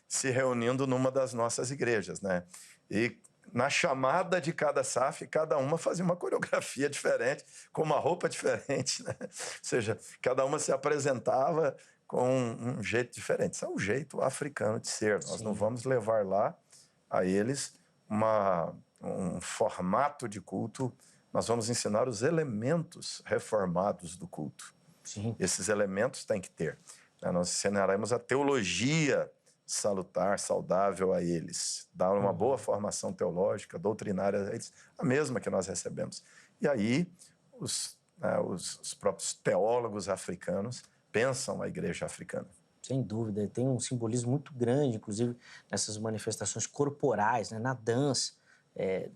se reunindo numa das nossas igrejas, né? E na chamada de cada SAF, cada uma fazia uma coreografia diferente, com uma roupa diferente, né? Ou seja, cada uma se apresentava com um jeito diferente. Isso é o jeito africano de ser. Nós não vamos levar lá a eles um formato de culto, nós vamos ensinar os elementos reformados do culto. Sim. Esses elementos têm que ter. Nós ensinaremos a teologia salutar, saudável a eles, dar uma boa formação teológica, doutrinária a eles, a mesma que nós recebemos. E aí, os próprios teólogos africanos pensam a igreja africana. Sem dúvida, tem um simbolismo muito grande, inclusive nessas manifestações corporais, né, na dança,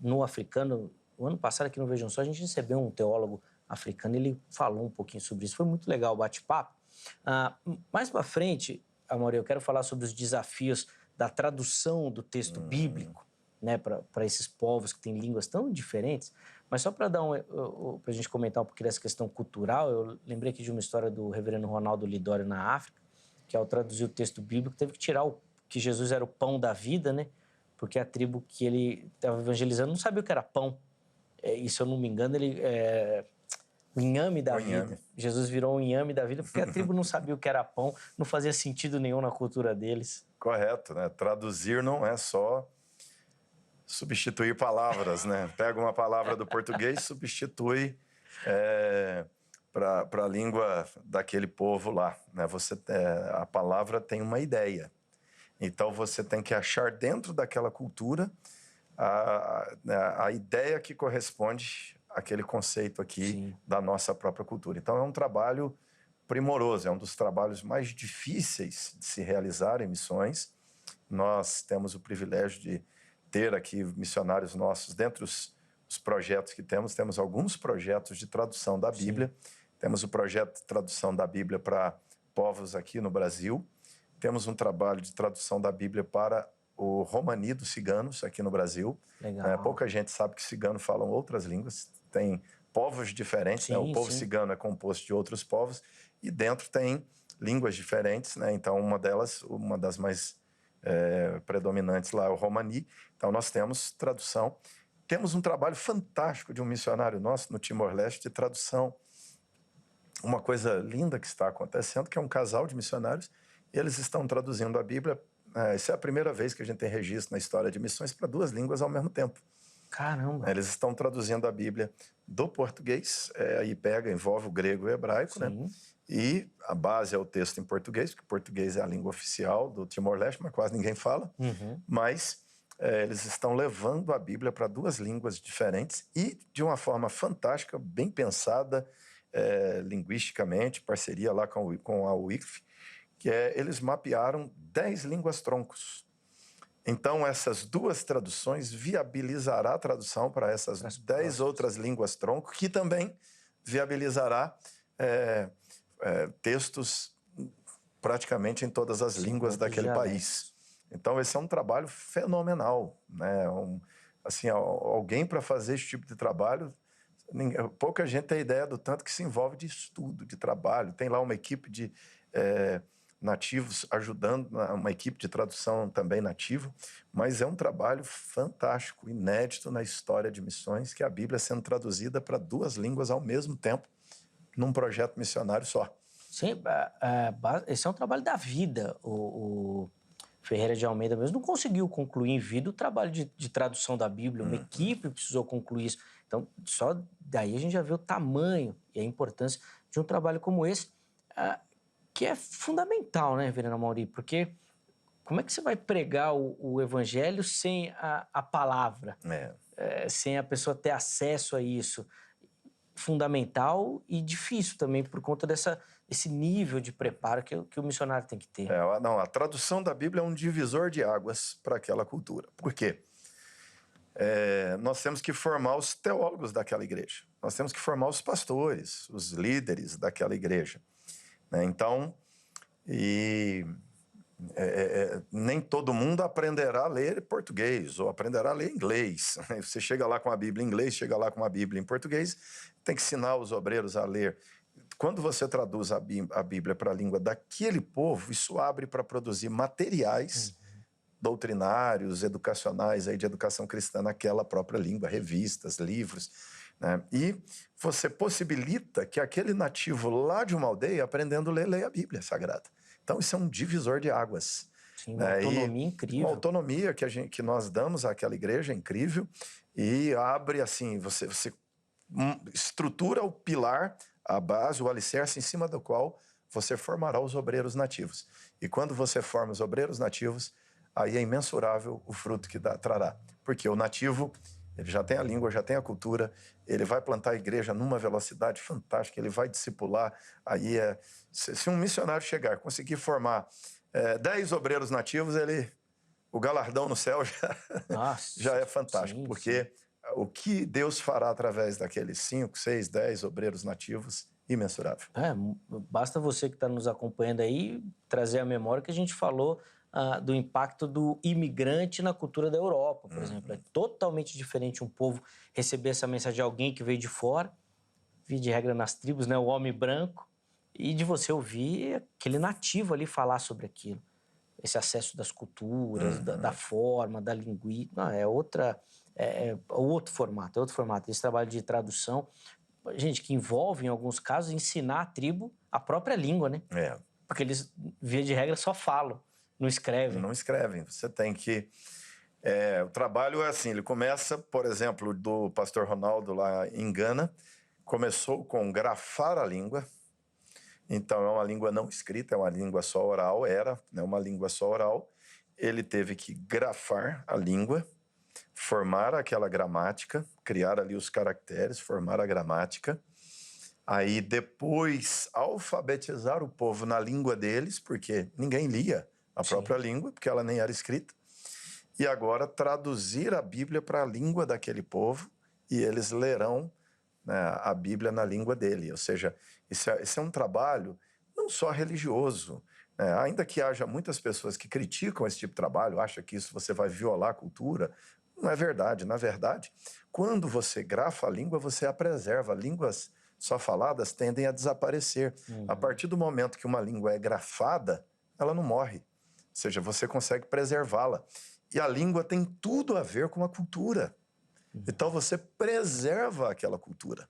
no africano. O ano passado aqui no Vejam Só, a gente recebeu um teólogo africano, ele falou um pouquinho sobre isso, foi muito legal o bate-papo. Mais para frente, Amaury, eu quero falar sobre os desafios da tradução do texto bíblico, né, para esses povos que têm línguas tão diferentes. Mas só para a gente comentar um pouquinho dessa questão cultural, eu lembrei aqui de uma história do reverendo Ronaldo Lidório na África, que ao traduzir o texto bíblico teve que tirar que Jesus era o pão da vida, né? Porque a tribo que ele estava evangelizando não sabia o que era pão. E se eu não me engano, o inhame da vida. Jesus virou um inhame da vida porque a tribo não sabia o que era pão, não fazia sentido nenhum na cultura deles. Correto, né? Traduzir não é só substituir palavras, né? Pega uma palavra do português, substitui para a língua daquele povo lá, né? A palavra tem uma ideia. Então, você tem que achar dentro daquela cultura a ideia que corresponde àquele conceito aqui Sim. da nossa própria cultura. Então, é um trabalho primoroso, é um dos trabalhos mais difíceis de se realizar em missões. Nós temos o privilégio de ter aqui missionários nossos. Dentre os projetos que temos alguns projetos de tradução da Bíblia. Sim. Temos o projeto de tradução da Bíblia para povos aqui no Brasil. Temos um trabalho de tradução da Bíblia para o romani dos ciganos aqui no Brasil. Legal. Pouca gente sabe que ciganos falam outras línguas. Tem povos diferentes, sim, né? O povo sim. cigano é composto de outros povos e dentro tem línguas diferentes, né? Então, uma das mais predominantes lá é o romani. Então, nós temos tradução. Temos um trabalho fantástico de um missionário nosso no Timor-Leste de tradução. Uma coisa linda que está acontecendo, que é um casal de missionários, e eles estão traduzindo a Bíblia. Essa é a primeira vez que a gente tem registro na história de missões para 2 línguas ao mesmo tempo. Caramba! Eles estão traduzindo a Bíblia do português, aí envolve o grego e o hebraico, né? E a base é o texto em português, porque o português é a língua oficial do Timor-Leste, mas quase ninguém fala. Mas eles estão levando a Bíblia para 2 línguas diferentes e de uma forma fantástica, bem pensada, linguisticamente, parceria lá com a UICF, que eles mapearam 10 línguas-troncos. Então, essas 2 traduções viabilizará a tradução para essas 10 outras línguas-tronco, que também viabilizará textos praticamente em todas as línguas daquele país. Então, esse é um trabalho fenomenal, né? Alguém para fazer esse tipo de trabalho, pouca gente tem ideia do tanto que se envolve de estudo, de trabalho. Tem lá uma equipe de nativos ajudando, uma equipe de tradução também nativa, mas é um trabalho fantástico, inédito na história de missões, que é a Bíblia sendo traduzida para 2 línguas ao mesmo tempo, num projeto missionário só. Sim, esse é um trabalho da vida. O Ferreira de Almeida mesmo não conseguiu concluir em vida o trabalho de tradução da Bíblia, uma equipe precisou concluir isso. Então, só daí a gente já vê o tamanho e a importância de um trabalho como esse, que é fundamental, né, Reverendo Amaury? Porque como é que você vai pregar o evangelho sem a palavra? Sem a pessoa ter acesso a isso? Fundamental e difícil também por conta desse nível de preparo que o missionário tem que ter. A tradução da Bíblia é um divisor de águas para aquela cultura. Por quê? nós temos que formar os teólogos daquela igreja. Nós temos que formar os pastores, os líderes daquela igreja. Né? Então, nem todo mundo aprenderá a ler português ou aprenderá a ler inglês. Você chega lá com a Bíblia em inglês, chega lá com a Bíblia em português, tem que ensinar os obreiros a ler. Quando você traduz a Bíblia para a língua daquele povo, isso abre para produzir materiais doutrinários, educacionais, aí de educação cristã naquela própria língua, revistas, livros, né? E você possibilita que aquele nativo lá de uma aldeia, aprendendo a ler, leia a Bíblia Sagrada. Então, isso é um divisor de águas. Sim, uma autonomia incrível. Uma autonomia que nós damos àquela igreja é incrível e abre, assim, você estrutura o pilar, a base, o alicerce em cima do qual você formará os obreiros nativos. E quando você forma os obreiros nativos, aí é imensurável o fruto que trará. Porque o nativo, ele já tem a língua, já tem a cultura, ele vai plantar a igreja numa velocidade fantástica, ele vai discipular. Aí se um missionário chegar, conseguir formar 10 obreiros nativos, o galardão no céu já é fantástico. Sim, porque sim. O que Deus fará através daqueles 5, 6, 10 obreiros nativos, imensurável. Basta você que está nos acompanhando aí trazer a memória que a gente falou do impacto do imigrante na cultura da Europa, por exemplo. É totalmente diferente um povo receber essa mensagem de alguém que veio de fora, via de regra nas tribos, né, o homem branco, e de você ouvir aquele nativo ali falar sobre aquilo. Esse acesso das culturas, da forma, da linguística. É outro formato, Esse trabalho de tradução, gente, que envolve, em alguns casos, ensinar a tribo a própria língua, né? Porque eles, via de regra, só falam. Não escrevem. Não escrevem. Você tem que... o trabalho é assim, ele começa, por exemplo, do pastor Ronaldo lá em Gana, começou com grafar a língua. Então, é uma língua não escrita, é uma língua só oral, uma língua só oral. Ele teve que grafar a língua, formar aquela gramática, criar ali os caracteres, formar a gramática. Aí, depois, alfabetizar o povo na língua deles, porque ninguém lia a própria língua, porque ela nem era escrita. E agora traduzir a Bíblia para a língua daquele povo e eles lerão, né, a Bíblia na língua dele. Ou seja, esse é um trabalho não só religioso, né? Ainda que haja muitas pessoas que criticam esse tipo de trabalho, acham que isso você vai violar a cultura. Não é verdade. Na verdade, quando você grafa a língua, você a preserva. Línguas só faladas tendem a desaparecer. A partir do momento que uma língua é grafada, ela não morre. Ou seja, você consegue preservá-la. E a língua tem tudo a ver com a cultura. Então, você preserva aquela cultura.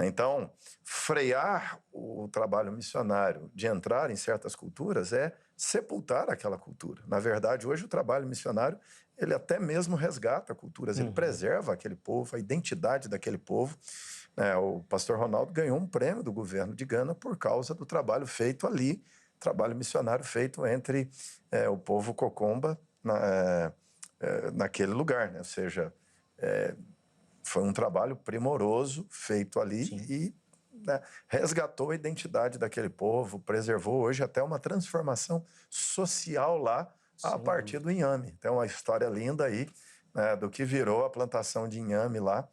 Então, frear o trabalho missionário de entrar em certas culturas é sepultar aquela cultura. Na verdade, hoje o trabalho missionário, ele até mesmo resgata culturas, ele preserva aquele povo, a identidade daquele povo. O pastor Ronaldo ganhou um prêmio do governo de Gana por causa do trabalho feito ali, trabalho missionário feito entre o povo Cocomba naquele lugar, né? Ou seja, foi um trabalho primoroso feito ali. Sim. E resgatou a identidade daquele povo, preservou hoje até uma transformação social lá. Sim. A partir do inhame. Tem uma história linda aí, né, do que virou a plantação de inhame lá,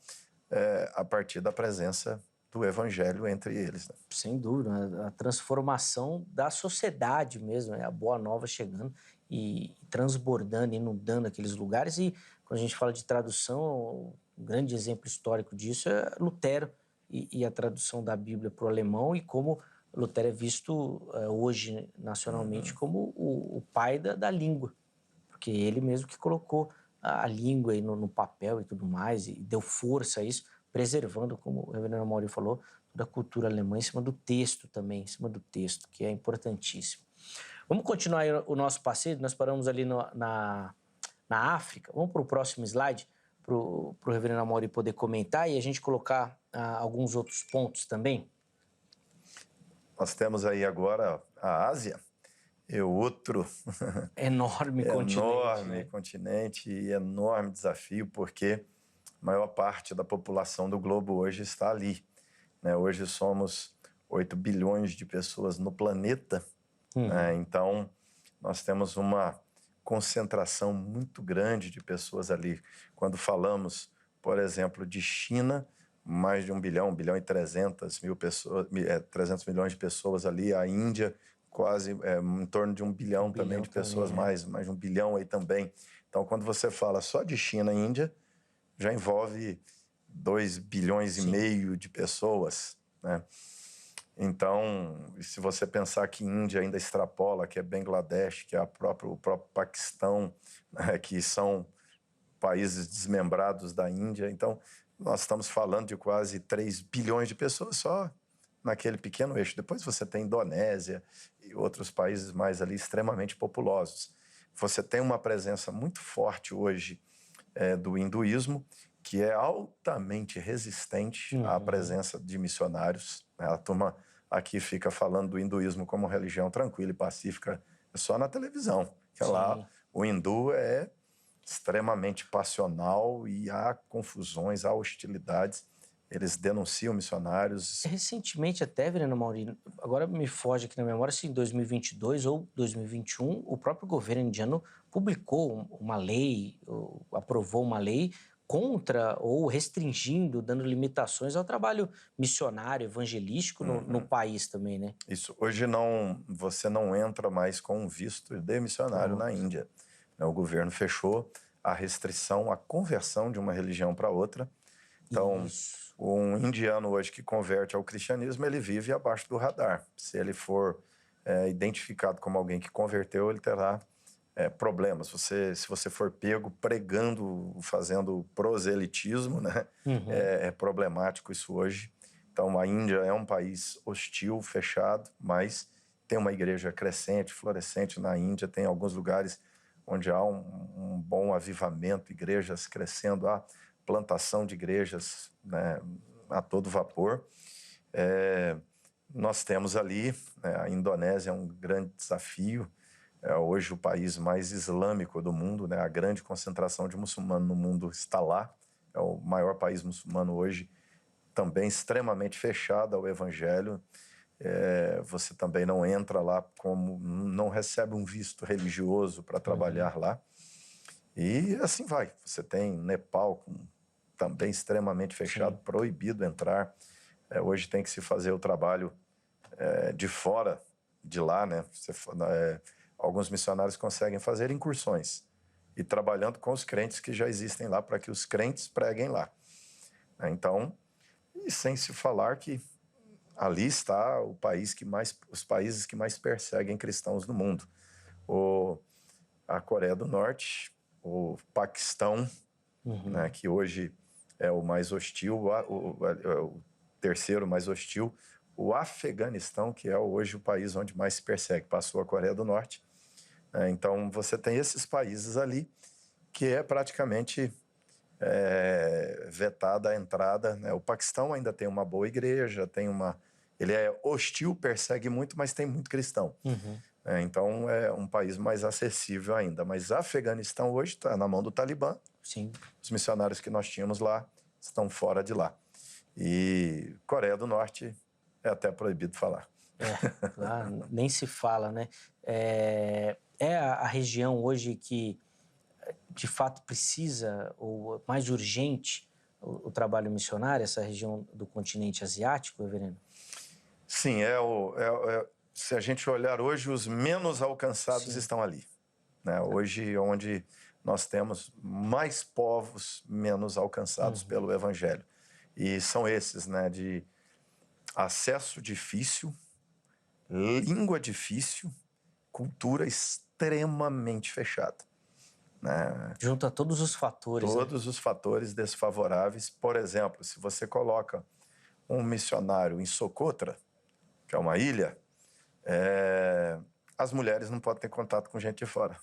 a partir da presença do evangelho entre eles. Né? Sem dúvida, a transformação da sociedade mesmo, né? A Boa Nova chegando e transbordando, inundando aqueles lugares. E quando a gente fala de tradução, um grande exemplo histórico disso é Lutero e a tradução da Bíblia para o alemão, e como Lutero é visto hoje nacionalmente como o pai da língua, porque ele mesmo que colocou a língua aí no papel e tudo mais, e deu força a isso, preservando, como o reverendo Amaury falou, toda a cultura alemã em cima do texto também, em cima do texto, que é importantíssimo. Vamos continuar aí o nosso passeio, nós paramos ali na África. Vamos para o próximo slide, para o reverendo Amaury poder comentar e a gente colocar alguns outros pontos também. Nós temos aí agora a Ásia, é outro enorme continente e enorme desafio, porque a maior parte da população do globo hoje está ali. Né? Hoje somos 8 bilhões de pessoas no planeta, né? Então nós temos uma concentração muito grande de pessoas ali. Quando falamos, por exemplo, de China, mais de 1 bilhão e 300 mil pessoas, 300 milhões de pessoas ali. A Índia, quase em torno de 1 bilhão também de pessoas, mais de 1 bilhão aí também. Então, quando você fala só de China e Índia, já envolve 2 bilhões e meio de pessoas, né? Então, se você pensar que Índia ainda extrapola, que é Bangladesh, que é o próprio Paquistão, né, que são países desmembrados da Índia, então nós estamos falando de quase 3 bilhões de pessoas só naquele pequeno eixo. Depois você tem Indonésia e outros países mais ali extremamente populosos. Você tem uma presença muito forte hoje do hinduísmo, que é altamente resistente à presença de missionários. A turma aqui fica falando do hinduísmo como religião tranquila e pacífica só na televisão. Que lá o hindu é extremamente passional e há confusões, há hostilidades. Eles denunciam missionários. Recentemente até, Vereno Mauri, agora me foge aqui na memória se em 2022 ou 2021 o próprio governo indiano publicou uma lei, aprovou uma lei contra ou restringindo, dando limitações ao trabalho missionário, evangelístico no país também, né? Isso. Hoje você não entra mais com um visto de missionário na Índia. O governo fechou a restrição à conversão de uma religião para outra. Então, um indiano hoje que converte ao cristianismo, ele vive abaixo do radar. Se ele for identificado como alguém que converteu, ele terá problemas. Se você for pego pregando, fazendo proselitismo, né? É problemático isso hoje. Então, a Índia é um país hostil, fechado, mas tem uma igreja crescente, florescente na Índia. Tem alguns lugares onde há um bom avivamento, igrejas crescendo, há plantação de igrejas, né, a todo vapor. Nós temos ali, a Indonésia é um grande desafio, hoje o país mais islâmico do mundo, né, a grande concentração de muçulmanos no mundo está lá, é o maior país muçulmano hoje, também extremamente fechado ao evangelho. Você também não entra lá não recebe um visto religioso para trabalhar lá. E assim vai. Você tem Nepal também extremamente fechado, proibido entrar. Hoje tem que se fazer o trabalho de fora de lá, né? Alguns missionários conseguem fazer incursões e trabalhando com os crentes que já existem lá para que os crentes preguem lá. Então, e sem se falar que ali está os países que mais perseguem cristãos no mundo. A Coreia do Norte, o Paquistão, né, que hoje é o mais hostil, o terceiro mais hostil, o Afeganistão, que é hoje o país onde mais se persegue, passou a Coreia do Norte. Então, você tem esses países ali que é praticamente vetada a entrada, né? O Paquistão ainda tem uma boa igreja, ele é hostil, persegue muito, mas tem muito cristão. Então, é um país mais acessível ainda. Mas Afeganistão hoje está na mão do Talibã. Os missionários que nós tínhamos lá estão fora de lá. E Coreia do Norte é até proibido falar. Lá nem se fala, né? É a região hoje que, de fato, precisa, ou mais urgente, o trabalho missionário, essa região do continente asiático, Reverendo? Sim, se a gente olhar hoje, os menos alcançados estão ali. Né? Hoje, onde nós temos mais povos menos alcançados pelo Evangelho. E são esses, né, de acesso difícil, língua difícil, cultura extremamente fechada. Né? Junta todos os fatores. Todos os fatores desfavoráveis. Por exemplo, se você coloca um missionário em Socotra, que é uma ilha, as mulheres não podem ter contato com gente de fora.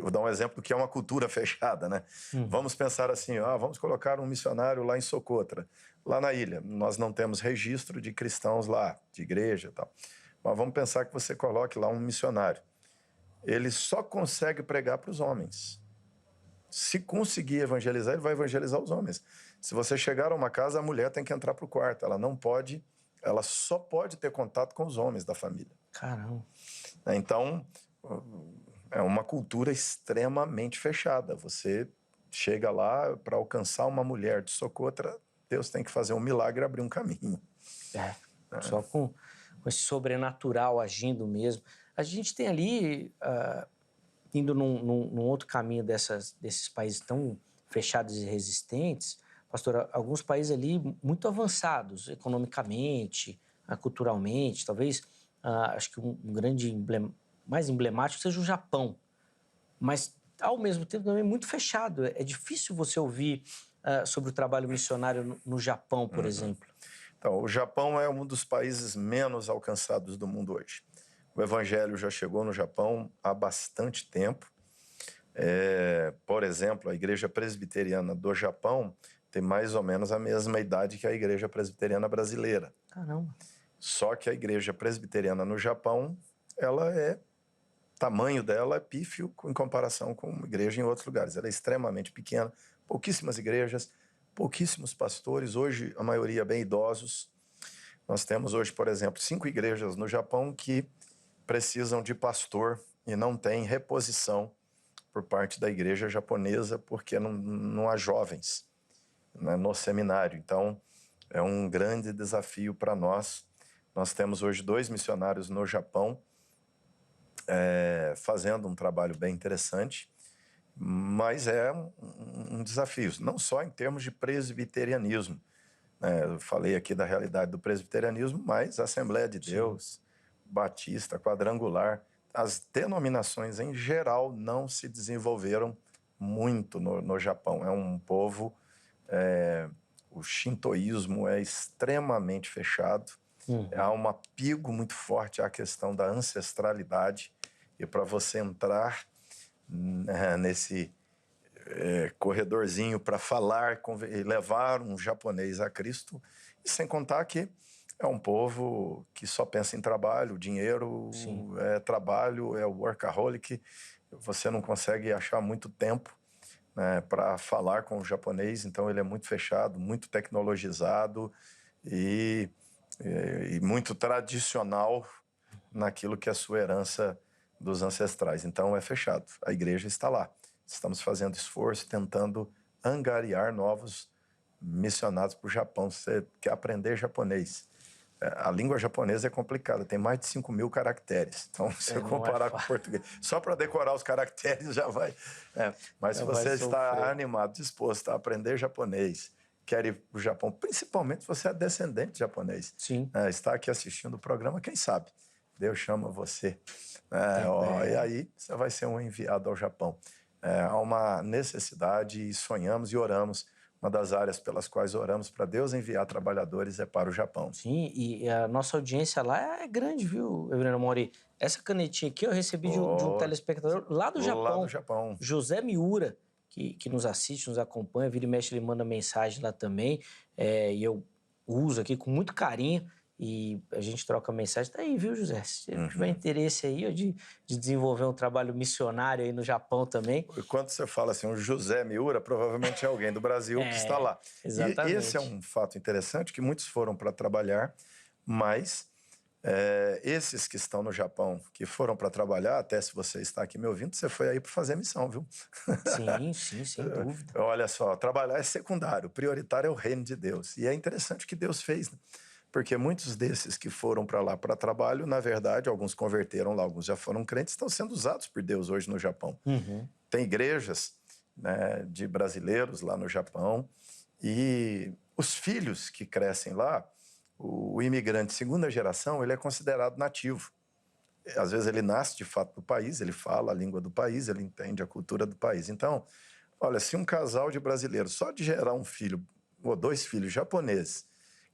Vou dar um exemplo do que é uma cultura fechada, né? Vamos pensar assim, vamos colocar um missionário lá em Socotra, lá na ilha. Nós não temos registro de cristãos lá, de igreja e tal. Mas vamos pensar que você coloque lá um missionário. Ele só consegue pregar para os homens. Se conseguir evangelizar, ele vai evangelizar os homens. Se você chegar a uma casa, a mulher tem que entrar para o quarto. Ela só pode ter contato com os homens da família. Caramba. Então, É uma cultura extremamente fechada. Você chega lá para alcançar uma mulher de Socotra, Deus tem que fazer um milagre e abrir um caminho. Só com esse sobrenatural agindo mesmo. A gente tem ali, indo num outro caminho desses países tão fechados e resistentes, pastor, alguns países ali muito avançados economicamente, culturalmente, talvez, acho que um grande mais emblemático seja o Japão, mas ao mesmo tempo também muito fechado. É difícil você ouvir sobre o trabalho missionário no Japão, por exemplo. Então, o Japão é um dos países menos alcançados do mundo hoje. O evangelho já chegou no Japão há bastante tempo. Por exemplo, a Igreja Presbiteriana do Japão tem mais ou menos a mesma idade que a Igreja Presbiteriana brasileira. Caramba! Só que a Igreja Presbiteriana no Japão, tamanho dela é pífio em comparação com uma igreja em outros lugares. Ela é extremamente pequena, pouquíssimas igrejas, pouquíssimos pastores, hoje a maioria bem idosos. Nós temos hoje, por exemplo, 5 igrejas no Japão que precisam de pastor e não tem reposição por parte da igreja japonesa porque não há jovens, né, no seminário. Então, é um grande desafio para nós. Nós temos hoje 2 missionários no Japão fazendo um trabalho bem interessante, mas é um desafio, não só em termos de presbiterianismo. Eu falei aqui da realidade do presbiterianismo, mas a Assembleia de Deus, Batista, Quadrangular, as denominações em geral não se desenvolveram muito no Japão. É um povo, o shintoísmo é extremamente fechado, há um apego muito forte à questão da ancestralidade, e para você entrar nesse corredorzinho para falar e levar um japonês a Cristo, e sem contar que é um povo que só pensa em trabalho, dinheiro, trabalho, é workaholic, você não consegue achar muito tempo, né, para falar com o japonês, então ele é muito fechado, muito tecnologizado e muito tradicional naquilo que é a sua herança dos ancestrais. Então é fechado, a igreja está lá. Estamos fazendo esforço, tentando angariar novos missionados para o Japão. Você quer aprender japonês? A língua japonesa é complicada, tem mais de 5.000 caracteres. Então, se você comparar com o português, só para decorar os caracteres já vai. Mas se você está animado, disposto a aprender japonês, quer ir para o Japão, principalmente se você é descendente de japonês, está aqui assistindo o programa, quem sabe? Deus chama você. E aí você vai ser um enviado ao Japão. Há uma necessidade e sonhamos e oramos. Uma das áreas pelas quais oramos para Deus enviar trabalhadores é para o Japão. Sim, e a nossa audiência lá é grande, viu, Reverendo Mori? Essa canetinha aqui eu recebi de um telespectador lá do Japão. Lá do Japão. José Miura, que nos assiste, nos acompanha, vira e mexe, ele manda mensagem lá também, e eu uso aqui com muito carinho. E a gente troca mensagem. Tá aí, viu, José? Se tiver interesse aí de desenvolver um trabalho missionário aí no Japão também. E quando você fala assim, um José Miura, provavelmente é alguém do Brasil que está lá. Exatamente. E esse é um fato interessante, que muitos foram para trabalhar, mas esses que estão no Japão, que foram para trabalhar, até se você está aqui me ouvindo, você foi aí para fazer missão, viu? Sim, sem dúvida. Olha só, trabalhar é secundário, o prioritário é o reino de Deus. E é interessante o que Deus fez, né? Porque muitos desses que foram para lá para trabalho, na verdade, alguns converteram lá, alguns já foram crentes, estão sendo usados por Deus hoje no Japão. Tem igrejas, né, de brasileiros lá no Japão, e os filhos que crescem lá, o imigrante segunda geração, ele é considerado nativo. Às vezes ele nasce de fato no país, ele fala a língua do país, ele entende a cultura do país. Então, olha, se um casal de brasileiros, só de gerar um filho ou 2 filhos japoneses,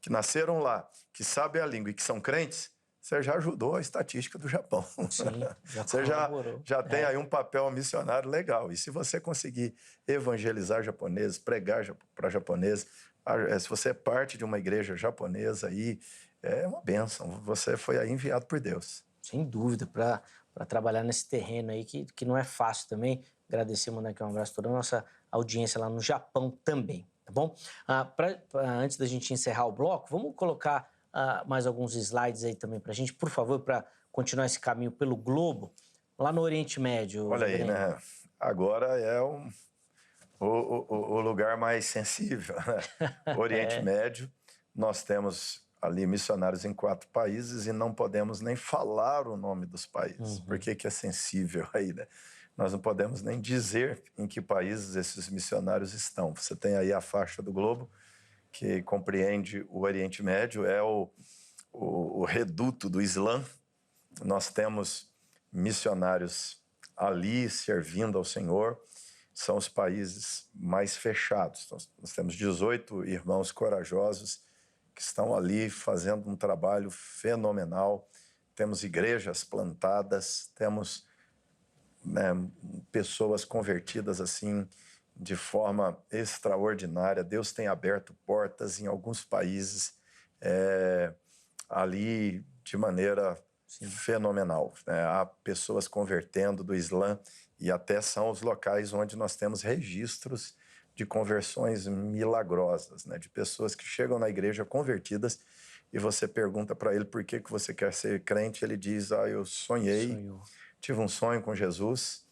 que nasceram lá, que sabem a língua e que são crentes, você já ajudou a estatística do Japão. Sim, você já tem aí um papel missionário legal. E se você conseguir evangelizar japoneses, pregar para japoneses, se você é parte de uma igreja japonesa aí, é uma bênção. Você foi aí enviado por Deus. Sem dúvida, para trabalhar nesse terreno aí que não é fácil também. Agradecer, mandar aqui um abraço a toda a nossa audiência lá no Japão também. Tá bom? Antes da gente encerrar o bloco, vamos colocar mais alguns slides aí também para a gente, por favor, para continuar esse caminho pelo globo. lá no Oriente Médio? Olha aí, Breno? né? Agora é o lugar mais sensível, né? Oriente É. Médio, nós temos ali missionários em 4 países e não podemos nem falar o nome dos países. Por Uhum. que é sensível aí, né? Nós não podemos nem dizer em que países esses missionários estão. Você tem aí a faixa do globo, que compreende o Oriente Médio, é o reduto do Islã. Nós temos missionários ali servindo ao Senhor, são os países mais fechados. Nós temos 18 irmãos corajosos que estão ali fazendo um trabalho fenomenal. Temos igrejas plantadas, temos, né, pessoas convertidas assim de forma extraordinária. Deus tem aberto portas em alguns países ali de maneira fenomenal, né? Há pessoas convertendo do Islã e até são os locais onde nós temos registros de conversões milagrosas, né? De pessoas que chegam na igreja convertidas e você pergunta para ele por que você quer ser crente, ele diz, eu sonhei, tive um sonho com Jesus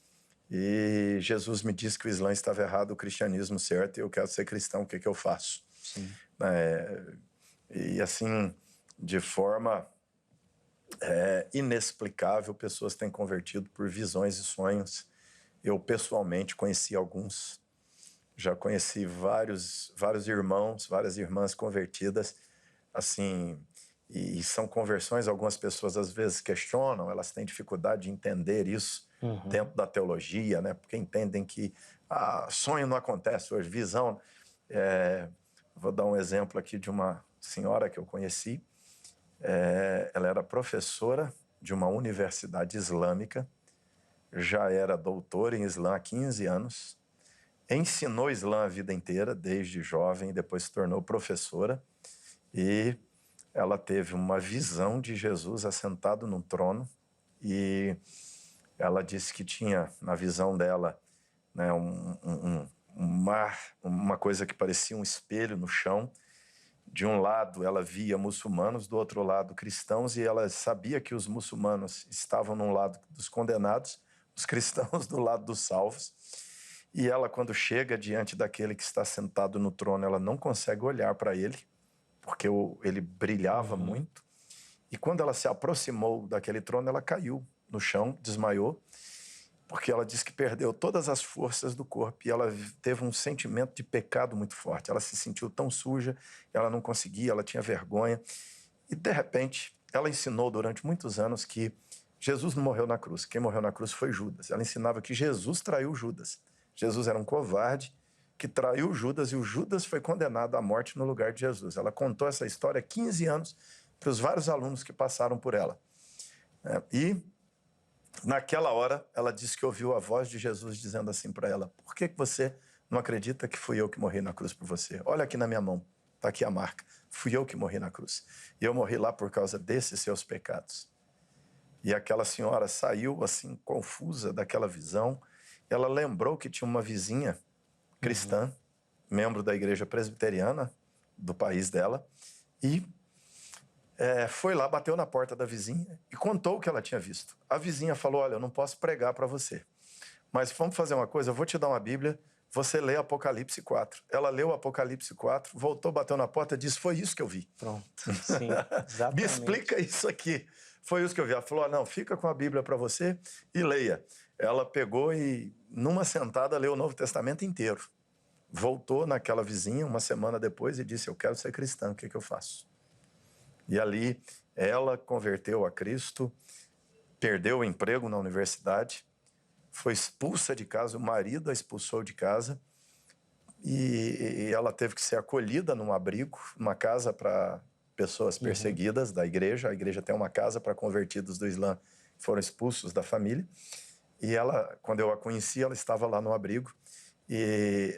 e Jesus me disse que o Islã estava errado, o cristianismo certo, e eu quero ser cristão, o que eu faço? Sim. E assim, de forma inexplicável, pessoas têm convertido por visões e sonhos. Eu, pessoalmente, conheci alguns. Já conheci vários irmãos, várias irmãs convertidas, assim, e são conversões. Algumas pessoas, às vezes, questionam, elas têm dificuldade de entender isso dentro da teologia, né? Porque entendem que sonho não acontece hoje, visão. Vou dar um exemplo aqui de uma senhora que eu conheci. Ela era professora de uma universidade islâmica, já era doutora em Islã há 15 anos, ensinou Islã a vida inteira, desde jovem, depois se tornou professora, e ela teve uma visão de Jesus assentado num trono, e ela disse que tinha, na visão dela, né, um mar, uma coisa que parecia um espelho no chão. De um lado, ela via muçulmanos, do outro lado, cristãos, e ela sabia que os muçulmanos estavam no lado dos condenados, os cristãos do lado dos salvos. E ela, quando chega diante daquele que está sentado no trono, ela não consegue olhar para ele, porque ele brilhava muito. E quando ela se aproximou daquele trono, ela caiu no chão, desmaiou, porque ela disse que perdeu todas as forças do corpo e ela teve um sentimento de pecado muito forte. Ela se sentiu tão suja, ela não conseguia, ela tinha vergonha. E, de repente, ela ensinou durante muitos anos que Jesus não morreu na cruz. Quem morreu na cruz foi Judas. Ela ensinava que Jesus traiu Judas. Jesus era um covarde que traiu Judas e o Judas foi condenado à morte no lugar de Jesus. Ela contou essa história há 15 anos para os vários alunos que passaram por ela. E naquela hora, ela disse que ouviu a voz de Jesus dizendo assim para ela: por que você não acredita que fui eu que morri na cruz por você? Olha aqui na minha mão, está aqui a marca. Fui eu que morri na cruz. E eu morri lá por causa desses seus pecados. E aquela senhora saiu assim, confusa daquela visão. Ela lembrou que tinha uma vizinha cristã, membro da igreja presbiteriana do país dela, e foi lá, bateu na porta da vizinha e contou o que ela tinha visto. A vizinha falou: olha, eu não posso pregar para você, mas vamos fazer uma coisa, eu vou te dar uma Bíblia, você lê Apocalipse 4. Ela leu Apocalipse 4, voltou, bateu na porta e disse: foi isso que eu vi. Pronto, sim, exatamente. Me explica isso aqui. Foi isso que eu vi. Ela falou: não, fica com a Bíblia para você e leia. Ela pegou e, numa sentada, leu o Novo Testamento inteiro. Voltou naquela vizinha uma semana depois e disse: eu quero ser cristã, o que eu faço? E ali ela converteu a Cristo, perdeu o emprego na universidade, foi expulsa de casa, o marido a expulsou de casa, e ela teve que ser acolhida num abrigo, numa casa para pessoas perseguidas da igreja. A igreja tem uma casa para convertidos do Islã que foram expulsos da família. E ela, quando eu a conheci, ela estava lá no abrigo, e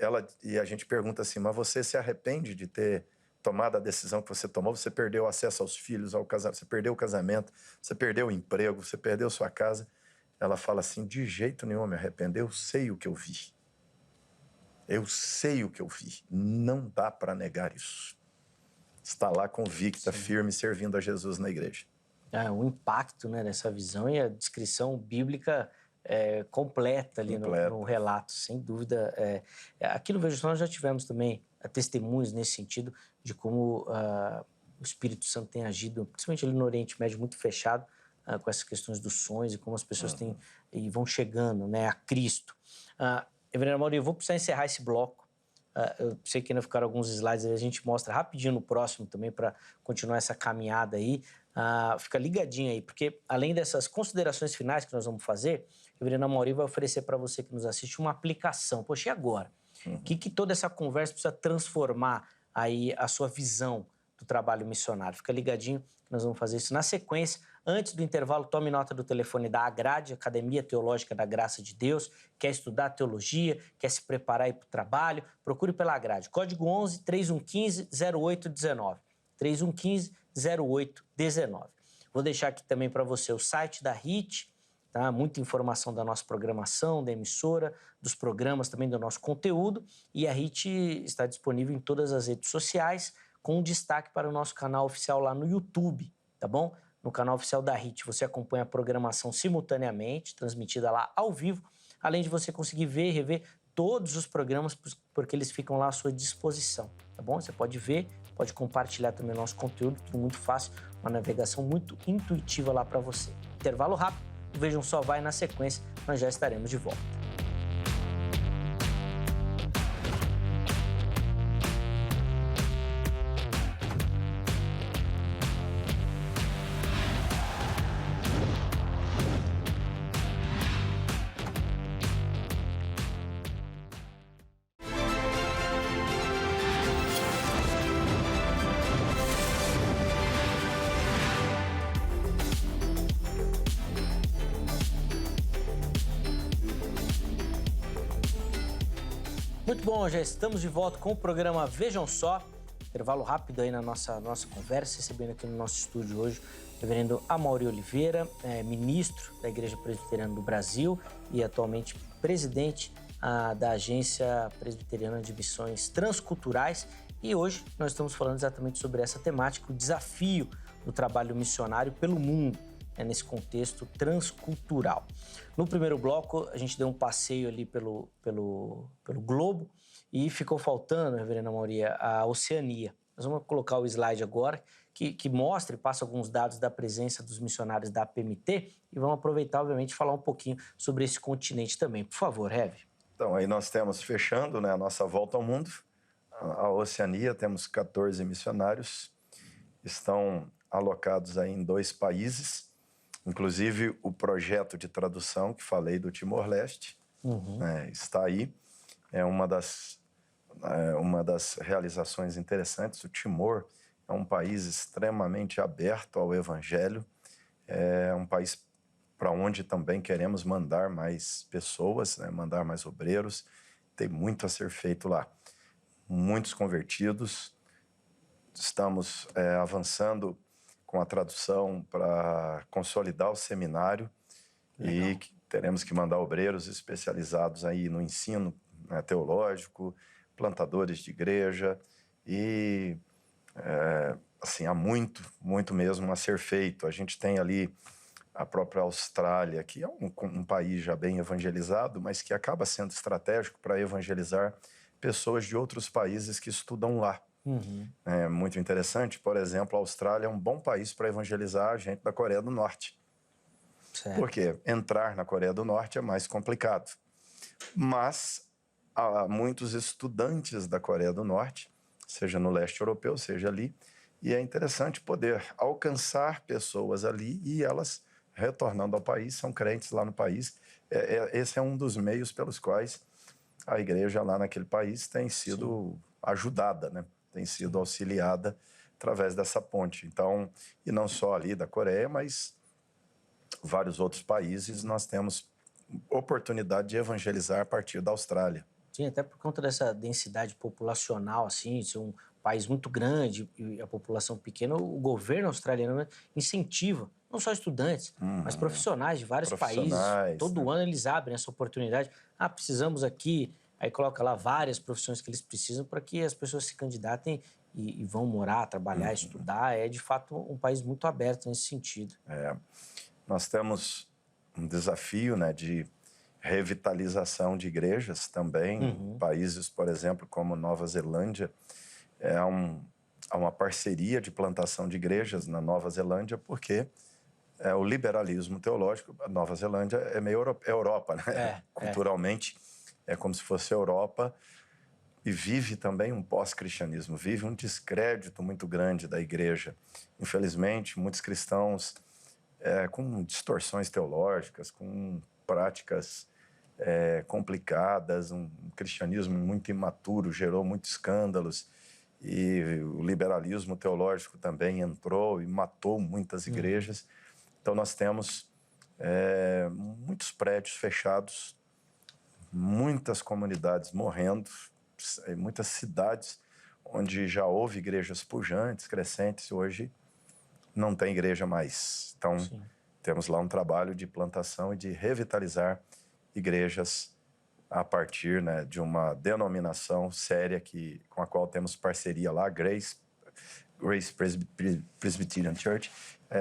a gente pergunta assim: mas você se arrepende de ter tomado a decisão que você tomou? Você perdeu acesso aos filhos, ao casamento, você perdeu o casamento, você perdeu o emprego, você perdeu sua casa. Ela fala assim: de jeito nenhum eu me arrependo, eu sei o que eu vi. Eu sei o que eu vi. Não dá para negar isso. Está lá convicta, firme, servindo a Jesus na igreja. O impacto, né, dessa visão e a descrição bíblica completa ali no relato, sem dúvida. Aqui no Veja Só nós já tivemos também testemunhos nesse sentido de como o Espírito Santo tem agido, principalmente ali no Oriente Médio, muito fechado com essas questões dos sonhos e como as pessoas têm e vão chegando, né, a Cristo. Reverendo Amaury, eu vou precisar encerrar esse bloco. Eu sei que ainda ficaram alguns slides, a gente mostra rapidinho no próximo também para continuar essa caminhada aí. Fica ligadinho aí, porque além dessas considerações finais que nós vamos fazer, o Reverendo Amaury vai oferecer para você que nos assiste uma aplicação. Poxa, e agora? O que toda essa conversa precisa transformar aí a sua visão do trabalho missionário? Fica ligadinho que nós vamos fazer isso na sequência. Antes do intervalo, tome nota do telefone da Agrade, Academia Teológica da Graça de Deus. Quer estudar teologia, quer se preparar para o trabalho, procure pela Agrade. Código 11 3115 0819. 3115 0819. Vou deixar aqui também para você o site da HIT, tá? Muita informação da nossa programação, da emissora, dos programas também do nosso conteúdo. E a HIT está disponível em todas as redes sociais, com destaque para o nosso canal oficial lá no YouTube, tá bom? No canal oficial da HIT você acompanha a programação simultaneamente, transmitida lá ao vivo, além de você conseguir ver e rever todos os programas, porque eles ficam lá à sua disposição, tá bom? Você pode ver, pode compartilhar também o nosso conteúdo, tudo muito fácil, uma navegação muito intuitiva lá para você. Intervalo rápido, Vejam Só vai na sequência, nós já estaremos de volta. Muito bom, já estamos de volta com o programa Vejam Só. Intervalo rápido aí na nossa conversa, recebendo aqui no nosso estúdio hoje o reverendo Amaury Oliveira, ministro da Igreja Presbiteriana do Brasil e atualmente presidente da Agência Presbiteriana de Missões Transculturais. E hoje nós estamos falando exatamente sobre essa temática, o desafio do trabalho missionário pelo mundo, nesse contexto transcultural. No primeiro bloco, a gente deu um passeio ali pelo globo e ficou faltando, reverendo Amaury, a Oceania. Nós vamos colocar o slide agora, que mostra e passa alguns dados da presença dos missionários da APMT e vamos aproveitar, obviamente, falar um pouquinho sobre esse continente também. Por favor, Rev. Então, aí nós temos, fechando, né, a nossa volta ao mundo, a Oceania, temos 14 missionários, estão alocados aí em 2 países, inclusive o projeto de tradução que falei do Timor-Leste, está aí. É uma das realizações interessantes. O Timor é um país extremamente aberto ao Evangelho, é um país para onde também queremos mandar mais pessoas, né, mandar mais obreiros. Tem muito a ser feito lá. Muitos convertidos. Estamos avançando com a tradução para consolidar o seminário. Legal. E teremos que mandar obreiros especializados aí no ensino, né, teológico, plantadores de igreja e assim, há muito mesmo a ser feito. A gente tem ali a própria Austrália, que é um país já bem evangelizado, mas que acaba sendo estratégico para evangelizar pessoas de outros países que estudam lá. É muito interessante. Por exemplo, a Austrália é um bom país para evangelizar a gente da Coreia do Norte. Certo. Porque entrar na Coreia do Norte é mais complicado. Mas há muitos estudantes da Coreia do Norte, seja no leste europeu, seja ali, e é interessante poder alcançar pessoas ali e elas, retornando ao país, são crentes lá no país. Esse é um dos meios pelos quais a igreja lá naquele país tem sido ajudada, né? Tem sido auxiliada através dessa ponte. Então, e não só ali da Coreia, mas vários outros países nós temos oportunidade de evangelizar a partir da Austrália. Sim, até por conta dessa densidade populacional, assim, ser um país muito grande e a população pequena, o governo australiano incentiva não só estudantes, mas profissionais de vários países. Todo ano eles abrem essa oportunidade. Precisamos aqui, aí coloca lá várias profissões que eles precisam para que as pessoas se candidatem e vão morar, trabalhar, estudar. É, de fato, um país muito aberto nesse sentido. Nós temos um desafio, né, de revitalização de igrejas também. Países, por exemplo, como Nova Zelândia, há uma parceria de plantação de igrejas na Nova Zelândia, porque o liberalismo teológico. A Nova Zelândia é meio Europa, né? Culturalmente, é como se fosse Europa, e vive também um pós-cristianismo, vive um descrédito muito grande da igreja. Infelizmente, muitos cristãos com distorções teológicas, com práticas complicadas, um cristianismo muito imaturo, gerou muitos escândalos, e o liberalismo teológico também entrou e matou muitas igrejas. Então, nós temos muitos prédios fechados, muitas comunidades morrendo, muitas cidades onde já houve igrejas pujantes, crescentes, e hoje não tem igreja mais. Então, temos lá um trabalho de plantação e de revitalizar igrejas a partir, né, de uma denominação séria com a qual temos parceria lá, Grace Presbyterian Church.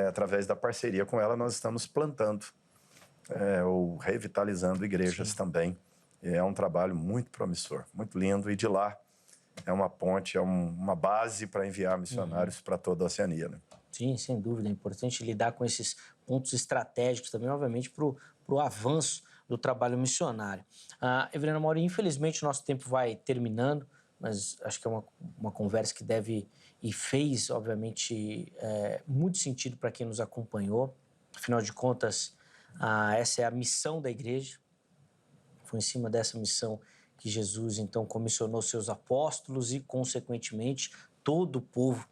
Através da parceria com ela, nós estamos plantando ou revitalizando igrejas também. É um trabalho muito promissor, muito lindo, e de lá é uma ponte, é uma base para enviar missionários para toda a Oceania, né? Sim, sem dúvida. É importante lidar com esses pontos estratégicos também, obviamente, para o avanço do trabalho missionário. Evelina Mauri, infelizmente o nosso tempo vai terminando, mas acho que é uma conversa que deve e fez, obviamente, muito sentido para quem nos acompanhou. Afinal de contas, essa é a missão da igreja. Foi em cima dessa missão que Jesus, então, comissionou seus apóstolos e, consequentemente, todo o povo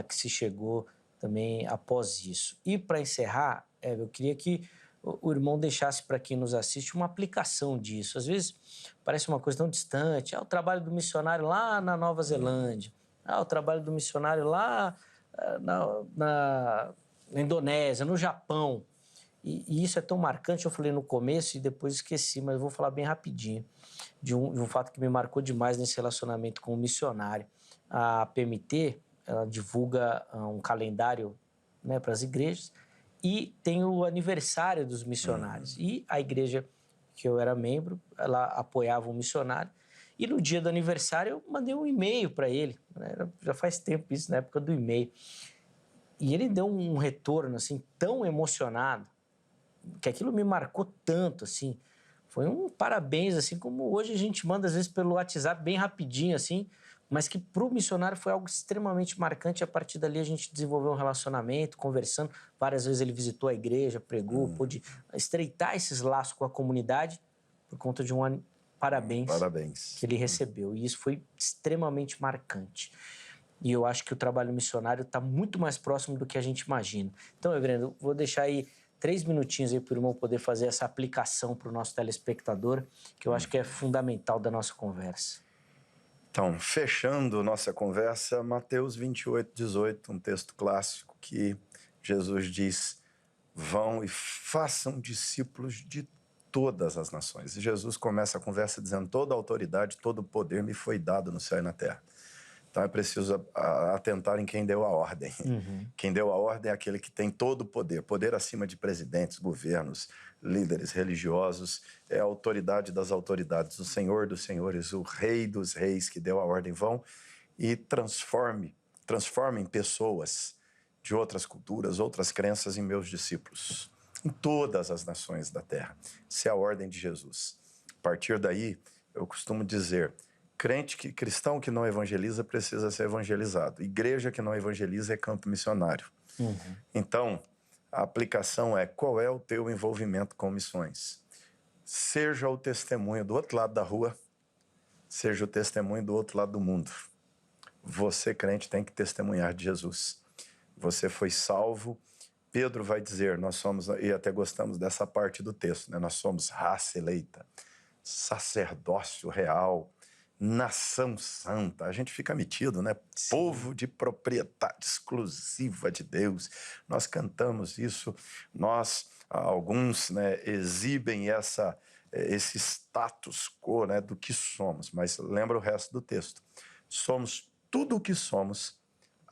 que se chegou também após isso. E, para encerrar, eu queria que o irmão deixasse para quem nos assiste uma aplicação disso. Às vezes parece uma coisa tão distante. O trabalho do missionário lá na Nova Zelândia. O trabalho do missionário lá na Indonésia, no Japão. E isso é tão marcante, eu falei no começo e depois esqueci, mas eu vou falar bem rapidinho de um fato que me marcou demais nesse relacionamento com o missionário. A PMT, ela divulga um calendário, né, para as igrejas, e tem o aniversário dos missionários. E a igreja que eu era membro, ela apoiava um missionário, e no dia do aniversário eu mandei um e-mail para ele, né? Já faz tempo isso, na época do e-mail. E ele deu um retorno assim, tão emocionado, que aquilo me marcou tanto, assim. Foi um parabéns, assim, como hoje a gente manda, às vezes, pelo WhatsApp, bem rapidinho, assim, mas que para o missionário foi algo extremamente marcante. A partir dali a gente desenvolveu um relacionamento, conversando. Várias vezes ele visitou a igreja, pregou, pôde estreitar esses laços com a comunidade por conta de um parabéns que ele recebeu. E isso foi extremamente marcante. E eu acho que o trabalho missionário está muito mais próximo do que a gente imagina. Então, reverendo, vou deixar aí 3 minutinhos aí para o irmão poder fazer essa aplicação para o nosso telespectador, que eu acho que é fundamental da nossa conversa. Então, fechando nossa conversa, Mateus 28:18, um texto clássico que Jesus diz: vão e façam discípulos de todas as nações. E Jesus começa a conversa dizendo: toda a autoridade, todo o poder me foi dado no céu e na terra. Então é preciso atentar em quem deu a ordem. Quem deu a ordem é aquele que tem todo o poder, poder acima de presidentes, governos, líderes religiosos, é a autoridade das autoridades, o Senhor dos senhores, o Rei dos reis que deu a ordem. Vão e transformem pessoas de outras culturas, outras crenças em meus discípulos, em todas as nações da terra. Essa é a ordem de Jesus. A partir daí, eu costumo dizer: cristão que não evangeliza precisa ser evangelizado. Igreja que não evangeliza é campo missionário. Então, a aplicação é: qual é o teu envolvimento com missões? Seja o testemunho do outro lado da rua, seja o testemunho do outro lado do mundo. Você, crente, tem que testemunhar de Jesus. Você foi salvo. Pedro vai dizer, nós somos, e até gostamos dessa parte do texto, né? Nós somos raça eleita, sacerdócio real, nação santa. A gente fica metido, né? Sim. Povo de propriedade exclusiva de Deus. Nós cantamos isso. Alguns, né, exibem esse status quo, né, do que somos. Mas lembra o resto do texto. Somos tudo o que somos,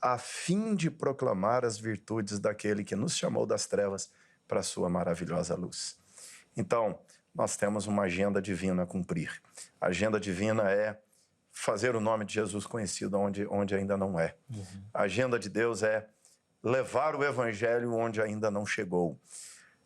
a fim de proclamar as virtudes daquele que nos chamou das trevas para a sua maravilhosa luz. Então, nós temos uma agenda divina a cumprir. A agenda divina é fazer o nome de Jesus conhecido onde ainda não é. A agenda de Deus é levar o evangelho onde ainda não chegou.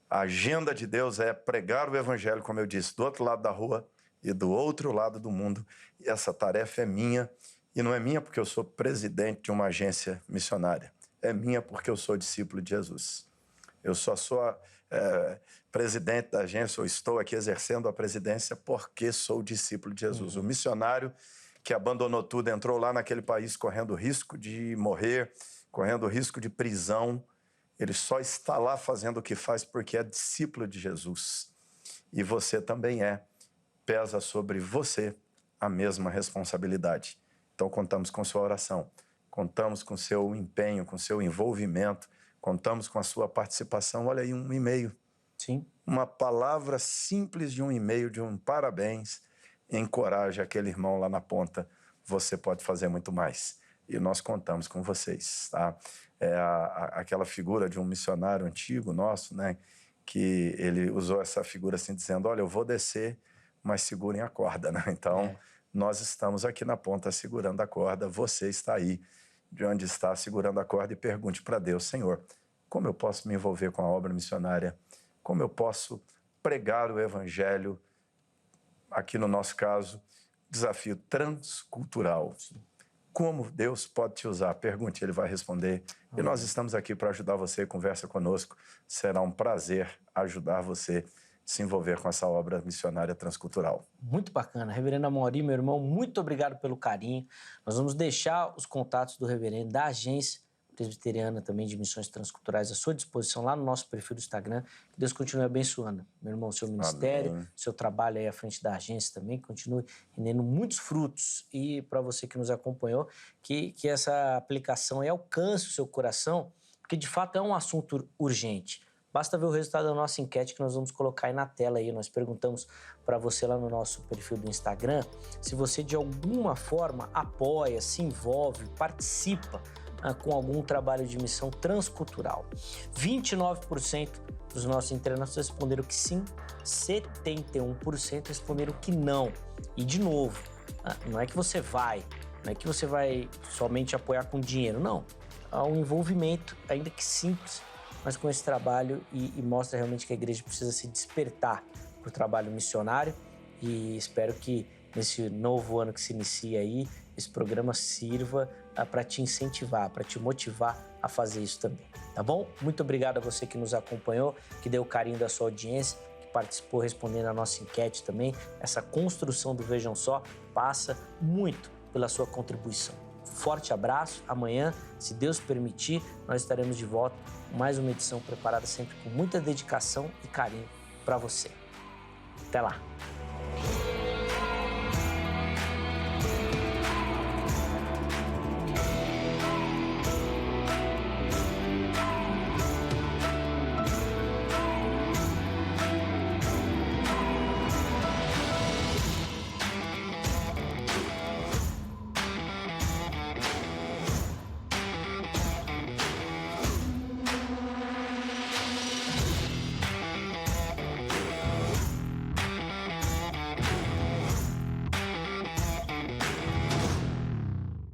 A agenda de Deus é pregar o evangelho, como eu disse, do outro lado da rua e do outro lado do mundo. E essa tarefa é minha, e não é minha porque eu sou presidente de uma agência missionária. É minha porque eu sou discípulo de Jesus. Eu só sou presidente da agência, ou estou aqui exercendo a presidência porque sou discípulo de Jesus. O missionário que abandonou tudo, entrou lá naquele país correndo risco de morrer, correndo risco de prisão, ele só está lá fazendo o que faz porque é discípulo de Jesus. E você também é. Pesa sobre você a mesma responsabilidade. Então, contamos com sua oração, contamos com seu empenho, com seu envolvimento, contamos com a sua participação. Olha aí, um e-mail. Sim. Uma palavra simples de um e-mail, de um parabéns, encoraja aquele irmão lá na ponta. Você pode fazer muito mais. E nós contamos com vocês, tá? Aquela figura de um missionário antigo nosso, né? Que ele usou essa figura assim, dizendo, olha, eu vou descer, mas segurem a corda, né? Então, nós estamos aqui na ponta segurando a corda, você está aí, de onde está segurando a corda, e pergunte para Deus, Senhor, como eu posso me envolver com a obra missionária? Como eu posso pregar o evangelho? Aqui no nosso caso, desafio transcultural. Como Deus pode te usar? Pergunte, ele vai responder. E nós estamos aqui para ajudar você, conversa conosco. Será um prazer ajudar você a se envolver com essa obra missionária transcultural. Muito bacana. Reverendo Amorim, meu irmão, muito obrigado pelo carinho. Nós vamos deixar os contatos do reverendo, da agência presbiteriana também de missões transculturais à sua disposição lá no nosso perfil do Instagram. Que Deus continue abençoando. Meu irmão, seu ministério, Amém. seu trabalho aí à frente da agência também, continue rendendo muitos frutos. E para você que nos acompanhou, que essa aplicação aí alcance o seu coração, porque de fato é um assunto urgente. Basta ver o resultado da nossa enquete que nós vamos colocar aí na tela. Aí. Nós perguntamos para você lá no nosso perfil do Instagram se você de alguma forma apoia, se envolve, participa com algum trabalho de missão transcultural. 29% dos nossos internautas responderam que sim, 71% responderam que não. E de novo, não é que você vai, não é que você vai somente apoiar com dinheiro, não. Há um envolvimento, ainda que simples, mas com esse trabalho e mostra realmente que a igreja precisa se despertar para o trabalho missionário, e espero que nesse novo ano que se inicia aí, esse programa sirva para te incentivar, para te motivar a fazer isso também, tá bom? Muito obrigado a você que nos acompanhou, que deu o carinho da sua audiência, que participou respondendo a nossa enquete também. Essa construção do Vejam Só passa muito pela sua contribuição. Forte abraço. Amanhã, se Deus permitir, nós estaremos de volta com mais uma edição preparada sempre com muita dedicação e carinho para você. Até lá!